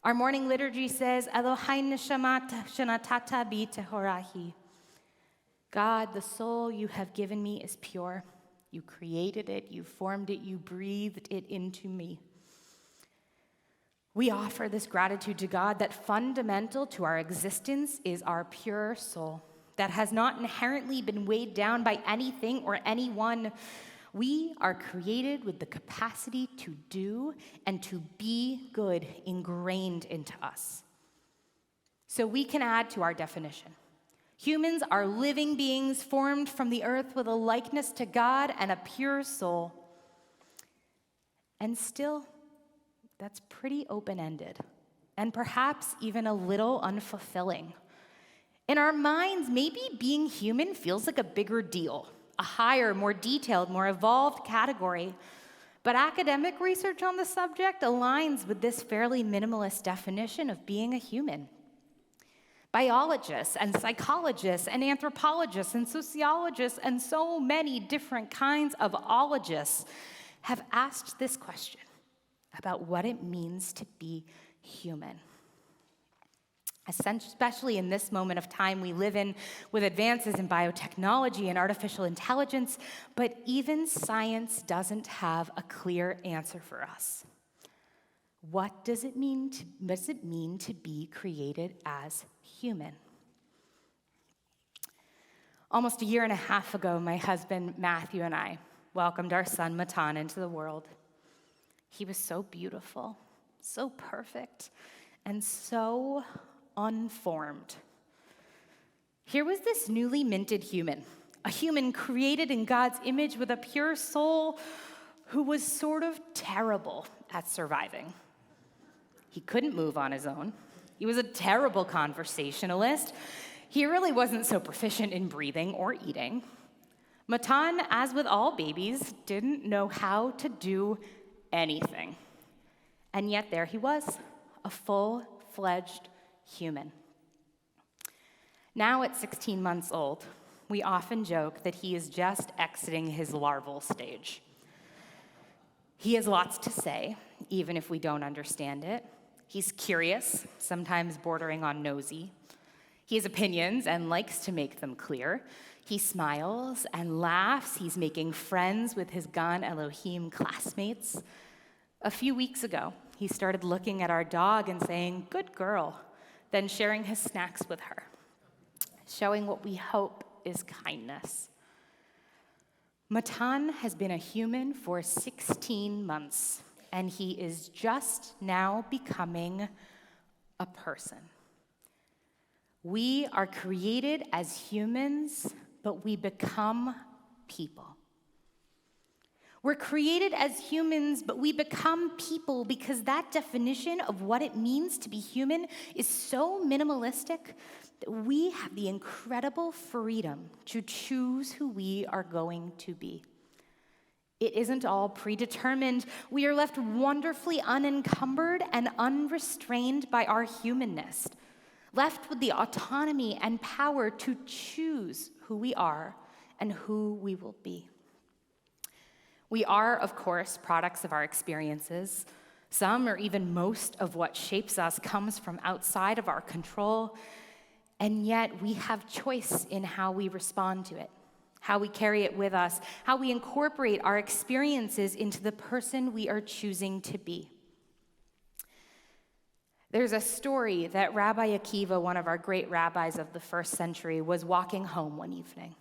Our morning liturgy says, Elohai Neshama shenatata bi tehorahi. God, the soul you have given me is pure. You created it, you formed it, you breathed it into me. We offer this gratitude to God that fundamental to our existence is our pure soul that has not inherently been weighed down by anything or anyone. We are created with the capacity to do and to be good ingrained into us. So we can add to our definition. Humans are living beings formed from the earth with a likeness to God and a pure soul. And still, that's pretty open-ended and perhaps even a little unfulfilling. In our minds, maybe being human feels like a bigger deal, a higher, more detailed, more evolved category. But academic research on the subject aligns with this fairly minimalist definition of being a human. Biologists and psychologists and anthropologists and sociologists and so many different kinds of ologists have asked this question about what it means to be human. Especially in this moment of time we live in with advances in biotechnology and artificial intelligence, but even science doesn't have a clear answer for us. What does it mean to be created as human? Almost a year and a half ago, my husband Matthew and I welcomed our son Matan into the world. He was so beautiful, so perfect, and so unformed. Here was this newly minted human, a human created in God's image with a pure soul who was sort of terrible at surviving. He couldn't move on his own. He was a terrible conversationalist. He really wasn't so proficient in breathing or eating. Matan, as with all babies, didn't know how to do anything. And yet there he was, a full-fledged human. Now at 16 months old, we often joke that he is just exiting his larval stage. He has lots to say, even if we don't understand it. He's curious, sometimes bordering on nosy. He has opinions and likes to make them clear. He smiles and laughs. He's making friends with his Gan Elohim classmates. A few weeks ago, he started looking at our dog and saying, "Good girl," then sharing his snacks with her, showing what we hope is kindness. Matan has been a human for 16 months, and he is just now becoming a person. We are created as humans, but we become people. We're created as humans, but we become people because that definition of what it means to be human is so minimalistic that we have the incredible freedom to choose who we are going to be. It isn't all predetermined. We are left wonderfully unencumbered and unrestrained by our humanness, left with the autonomy and power to choose who we are and who we will be. We are, of course, products of our experiences. Some or even most of what shapes us comes from outside of our control, and yet we have choice in how we respond to it, how we carry it with us, how we incorporate our experiences into the person we are choosing to be. There's a story that Rabbi Akiva, one of our great rabbis of the first century, was walking home one evening.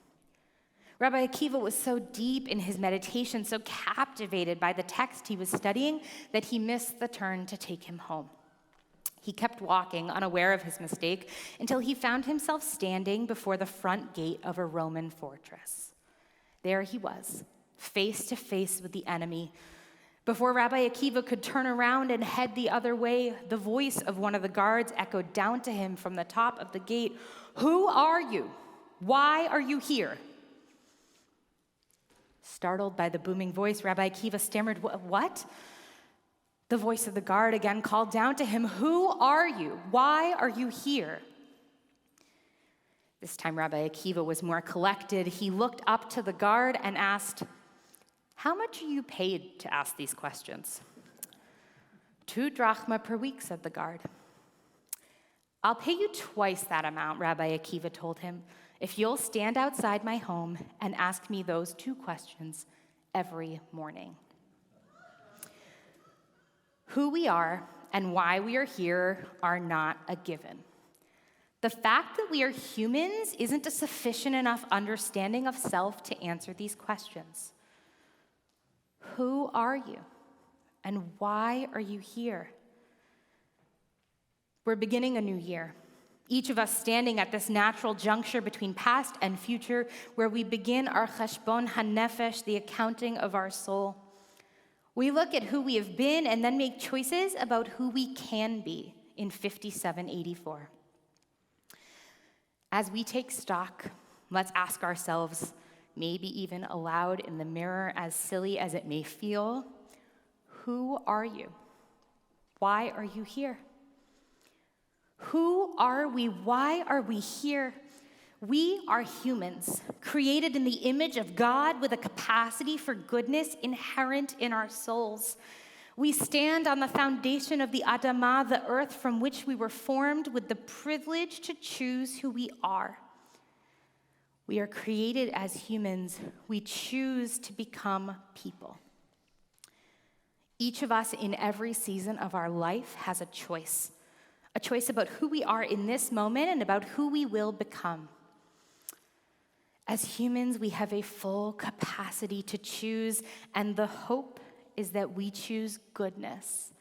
Rabbi Akiva was so deep in his meditation, so captivated by the text he was studying, that he missed the turn to take him home. He kept walking, unaware of his mistake, until he found himself standing before the front gate of a Roman fortress. There he was, face to face with the enemy. Before Rabbi Akiva could turn around and head the other way, the voice of one of the guards echoed down to him from the top of the gate, "Who are you? Why are you here?" Startled by the booming voice, Rabbi Akiva stammered, "What?" The voice of the guard again called down to him, "Who are you? Why are you here?" This time Rabbi Akiva was more collected. He looked up to the guard and asked, "How much are you paid to ask these questions?" 2 drachma per week, said the guard. "I'll pay you twice that amount," Rabbi Akiva told him, "if you'll stand outside my home and ask me those 2 questions every morning." Who we are and why we are here are not a given. The fact that we are humans isn't a sufficient enough understanding of self to answer these questions. Who are you? And why are you here? We're beginning a new year. Each of us standing at this natural juncture between past and future, where we begin our cheshbon hanefesh, the accounting of our soul. We look at who we have been and then make choices about who we can be in 5784. As we take stock, let's ask ourselves, maybe even aloud in the mirror, as silly as it may feel, who are you? Why are you here? Who are we? Why are we here? We are humans, created in the image of God with a capacity for goodness inherent in our souls. We stand on the foundation of the Adamah, the earth from which we were formed, with the privilege to choose who we are. We are created as humans. We choose to become people. Each of us in every season of our life has a choice about who we are in this moment and about who we will become. As humans, we have a full capacity to choose, and the hope is that we choose goodness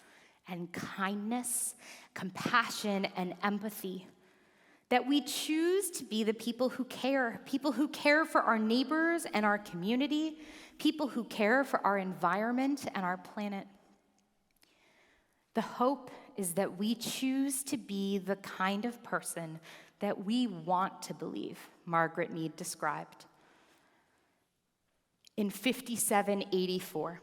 and kindness, compassion and empathy. That we choose to be the people who care for our neighbors and our community, people who care for our environment and our planet. The hope is that we choose to be the kind of person that we want to believe, Margaret Mead described. In 5784,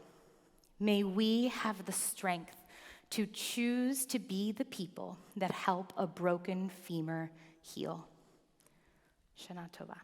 may we have the strength to choose to be the people that help a broken femur heal. Shana Tova.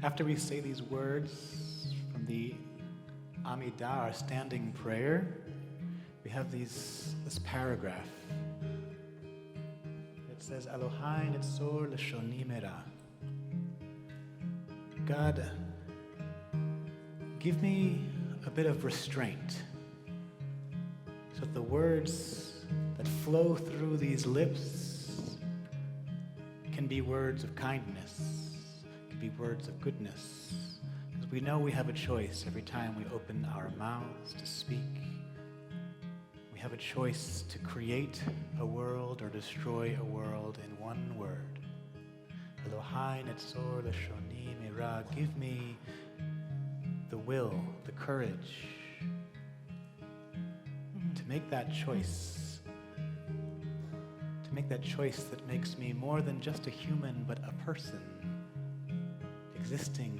after we say these words from the Amidah, our standing prayer, we have this paragraph. It says, Elohai netzor leshoni mera. God, give me a bit of restraint so that the words that flow through these lips can be words of kindness, can be words of goodness. Because we know we have a choice every time we open our mouths to speak. We have a choice to create a world or destroy a world in one word. Elohai netzor leshoni mera. Give me the will, the courage to make that choice. To make that choice that makes me more than just a human, but a person existing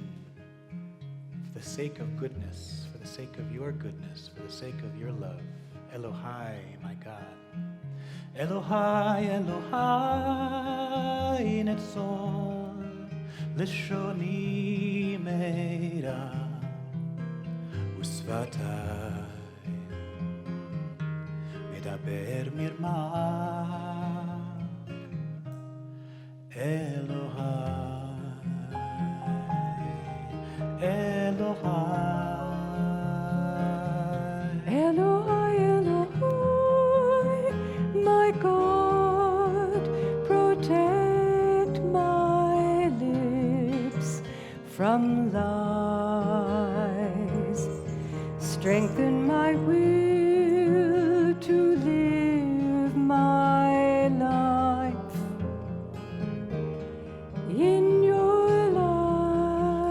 for the sake of goodness, for the sake of your goodness, for the sake of your love. Elohai, my God. Elohai, Elohai, netzor leshoni meira usvatai medaber mirma. Elohai, Elohai, Elohai, Elohai, my God, protect my lips from lies. Strengthen my will to live my life in your light,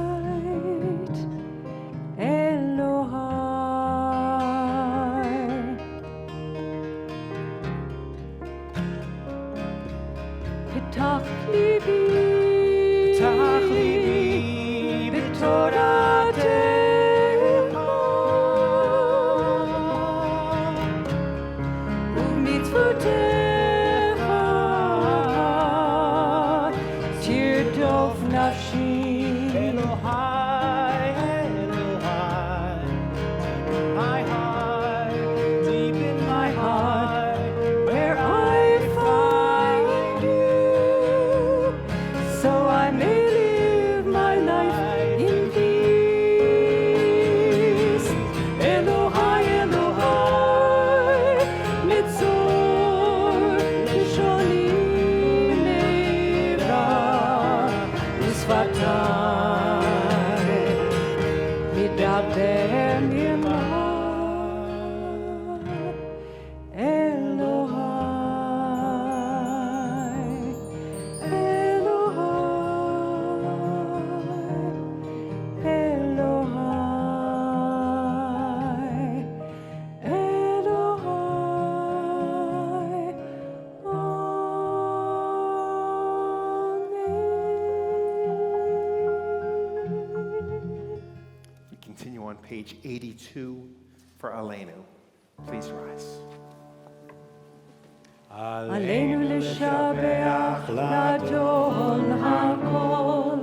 Elohai. Pitach libi, Pitach libi b'toratecha, u'mitzvotecha, tirdof nafshi. Elohai, Elohai, my heart, deep in my heart, Where I find you, so I may live my life in peace. Elohai, Elohai, netzor leshoni meira usvatai medaber mirma. Elohai, Elohai, Elohai, Elohai, Amen. We continue on page 82 for Aleinu. Please rise. עלינו לשבח, לדון הכל,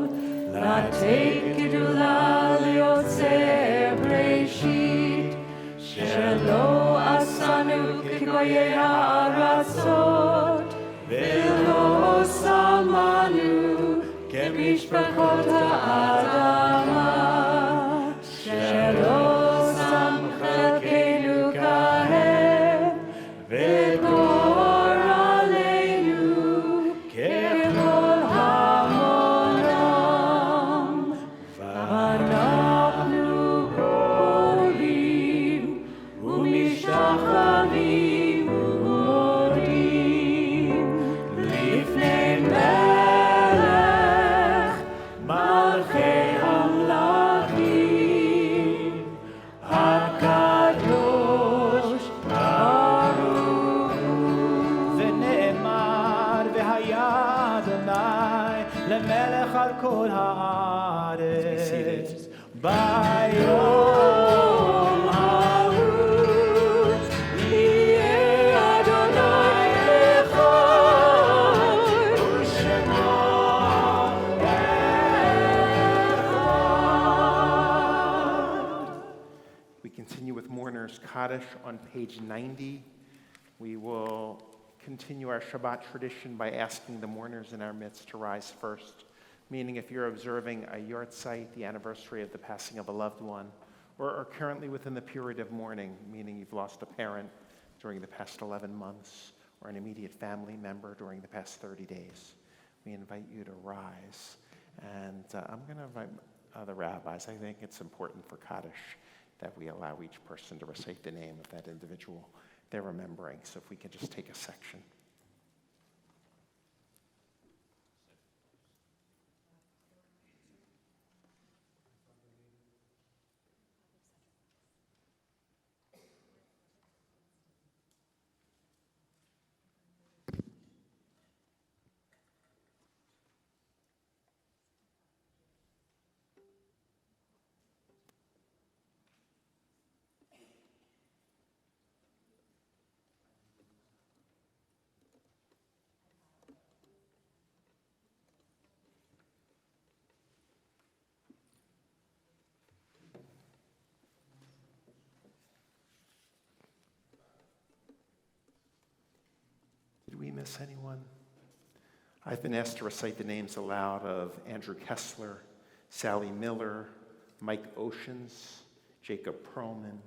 לתת גדולה ליוצר בראשית, שלא עשנו כגויי הארצות, ולא שמנו כמשפחות האדמה, שלא שם חלקנו כהם, וגור עלינו ככל המונם, ואנחנו קוראים ומשתחווים ומודים לפני מלך מלכי המלכים. We continue with Mourners Kaddish on page 90. We will continue our Shabbat tradition by asking the mourners in our midst to rise first, meaning if you're observing a yahrzeit, the anniversary of the passing of a loved one, or are currently within the period of mourning, meaning you've lost a parent during the past 11 months, or an immediate family member during the past 30 days, we invite you to rise. And I'm going to invite the rabbis. I think it's important for Kaddish that we allow each person to recite the name of that individual they're remembering. So if we could just take a section. Did we miss anyone? I've been asked to recite the names aloud of Andrew Kessler, Sally Miller, Mike Oceans, Jacob Perlman,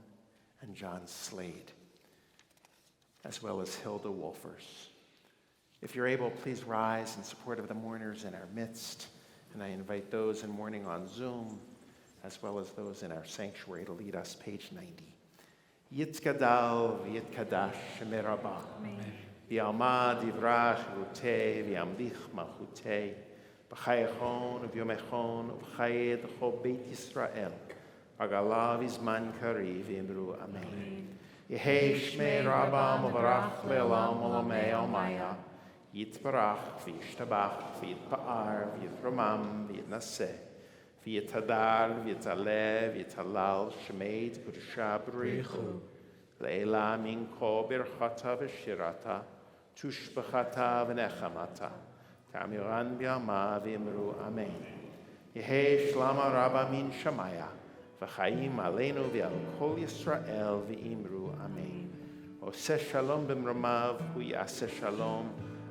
and John Slade, as well as Hilda Wolfers. If you're able, please rise in support of the mourners in our midst, and I invite those in mourning on Zoom, as well as those in our sanctuary to lead us, page 90. Yitkadal v'yitkadash merabah. V'yalmad yivrach rutei v'yamlich malchutei b'chayachon v'yomechon v'chayed chol Beit Yisrael agalav izman kariv v'imru amen. Yehei shmei rabba mavarach le'olam olamei almaya yitbarach v'yishtabach v'yitpa'ar v'yitramam v'yitnaseh v'yitadar v'yitaleh v'yitalal shmei t'kudusha b'richu le'ela min kol birchata v'shirata tushbachata v'nechamata ta'amiran b'yama v'imru amen. Yehei shlama rabba min shamaya v'chaim aleinu v'al kol Yisrael v'imru amen. Oseh shalom b'mramav hu yaseh shalom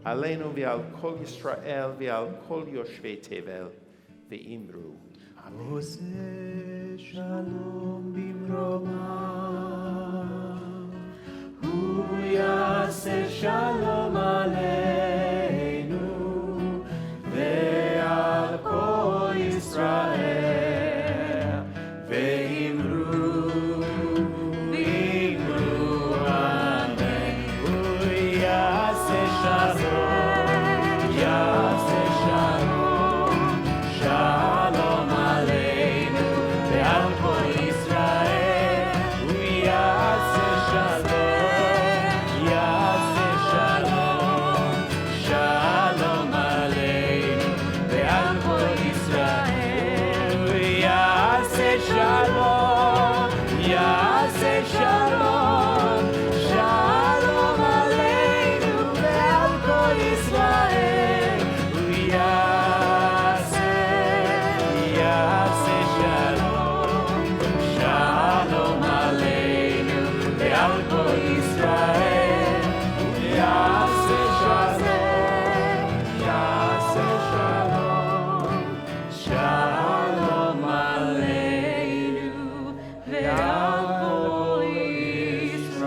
aleinu v'al kol Yisrael v'al kol yoshvei tevel v'imru amen. Oseh shalom b'mromav, hu yaseh shalom aleinu, ve'al kol Yisrael, ve'imru amen. Hu yaseh shalom, yaseh shalom, shalom aleinu, ve'al kol Yisrael. Hu yaseh shalom, yaseh shalom, shalom aleinu, ve'al kol Yisrael. Hu yaseh shalom, yaseh shalom, shalom aleinu, ve'al kol Yisrael. Hu yaseh shalom, shalom aleinu, ve'al kol Yisrael. Hu yaseh shalom, yaseh shalom, shalom aleinu, ve'al kol Yisrael.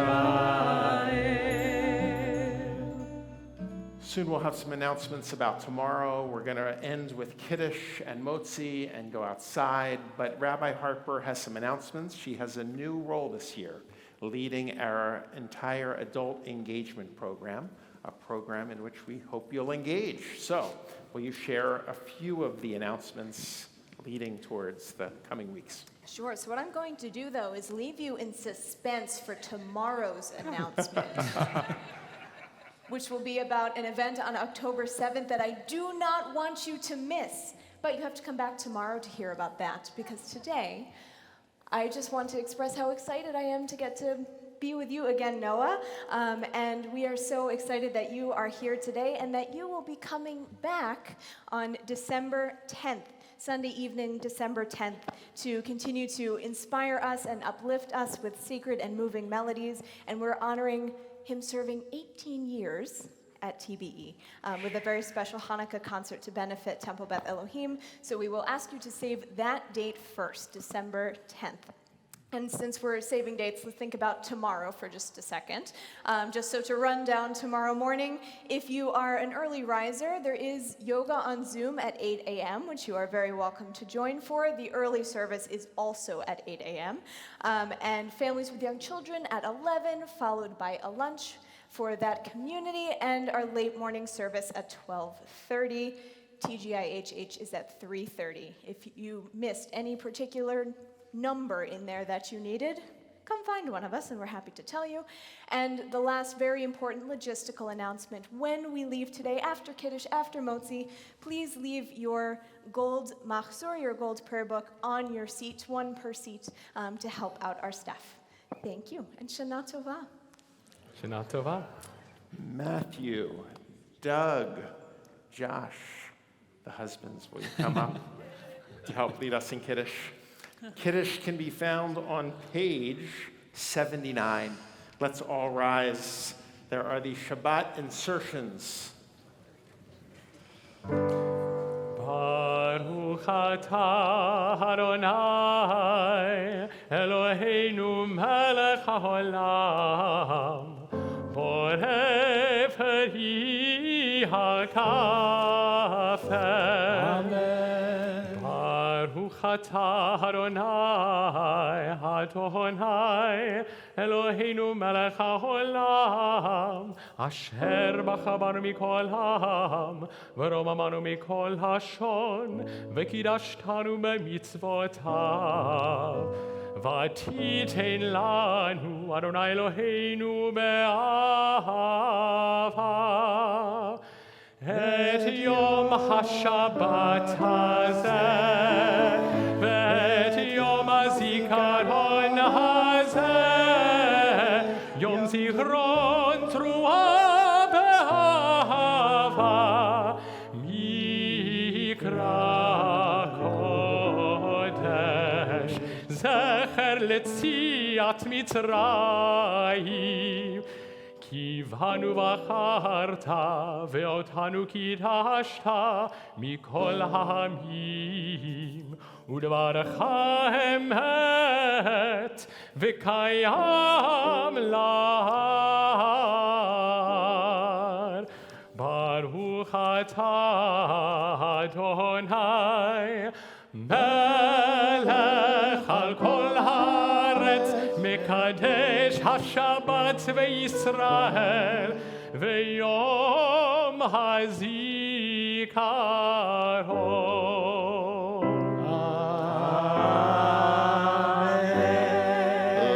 Soon we'll have some announcements about tomorrow. We're going to end with Kiddush and Motzi and go outside. But Rabbi Harper has some announcements. She has a new role this year, leading our entire adult engagement program, a program in which we hope you'll engage. So will you share a few of the announcements leading towards the coming weeks? Sure. So what I'm going to do, though, is leave you in suspense for tomorrow's announcement, which will be about an event on October 7th that I do not want you to miss. But you have to come back tomorrow to hear about that, because today I just want to express how excited I am to get to be with you again, Noah. And we are so excited that you are here today and that you will be coming back on December 10th. Sunday evening, December 10th, to continue to inspire us and uplift us with sacred and moving melodies. And we're honoring him serving 18 years at TBE with a very special Hanukkah concert to benefit Temple Beth Elohim. So we will ask you to save that date first, December 10th. And since we're saving dates, let's think about tomorrow for just a second. Just so to run down tomorrow morning, if you are an early riser, there is yoga on Zoom at 8 a.m., which you are very welcome to join for. The early service is also at 8 a.m. And families with young children at 11, followed by a lunch for that community, and our late morning service at 12:30. TGIHH is at 3:30. If you missed any particular number in there that you needed, come find one of us and we're happy to tell you. And the last very important logistical announcement, when we leave today after Kiddush, after Motzi, please leave your gold machzor, your gold prayer book, on your seat, one per seat, to help out our staff. Thank you, and Shana Tova. Shana Tova. Matthew, Doug, Josh, the husbands, will you come up to help lead us in Kiddush? Kiddush can be found on page 79. Let's all rise. There are the Shabbat insertions. Baruch atah Adonai Eloheinu melech haolam borei peri hakafel. Baruch atah Adonai Adonai Eloheinu melech haolam asher bachabarnu mikol ha'am v'romamanu mikol hashon v'kidashtanu b'mitzvotav v'titein lanu Adonai Eloheinu be'ahava et yom hashabat hazeh ve'et yom hazikaron hazeh yom zichron truah be'ahava mikra kodesh zecher letziat mitzrayim Kivanu v'acharta ve'otanu kidashta mikol ha'amim udvarecha emet v'kayam lar Baruch atah Adonai melech al kol haaretz mekadesh hashabat ve'Yisrael ve'yom hazikaron.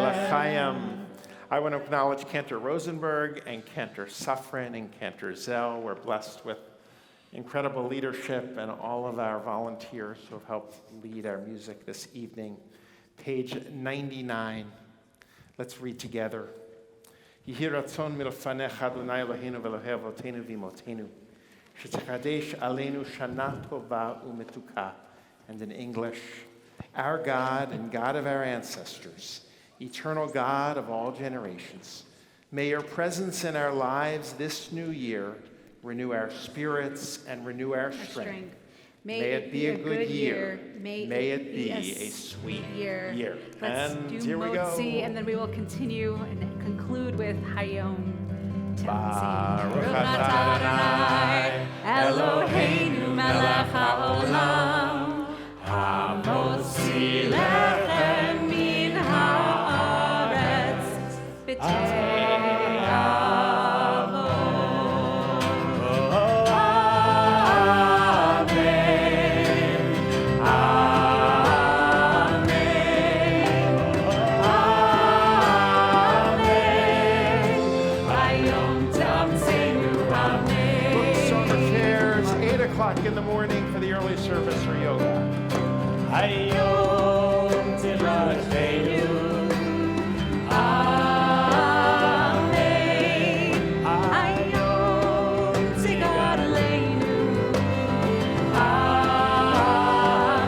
L'chaim. I want to acknowledge Cantor Rosenberg and Cantor Safran and Cantor Zell. We're blessed with incredible leadership and all of our volunteers who have helped lead our music this evening. Page 99. Let's read together. Yehi ratzon milfanecha Adonai Eloheinu v'Elohei avotenu v'imotenu shetchadesh aleinu shana tova u'metuka. And in English, our God and God of our ancestors, eternal God of all generations, may your presence in our lives this new year renew our spirits and renew our strength. May it be a good year. May it be a sweet year. Let's And do here we go. Motzi, and then we will continue and conclude with Hayom Baruch Temzi. atah Adonai Eloheinu melech haolam hamotzi lechem min haaretz b'te'avo. In the morning for the early service or yoga. Hayom tirachenu Amen. Hayom tigadleinu. Amen.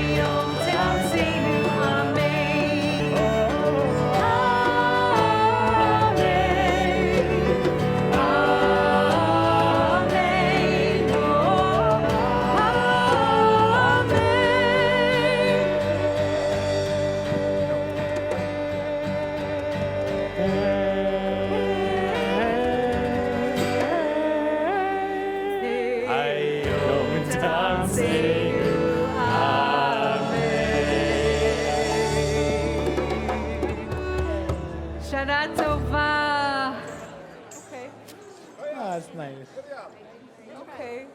Hayom Ta'asenu, Amen. Amen. Amen. Hayom Ta'asenu, Shana Tova. Okay, Ah, that's nice. okay.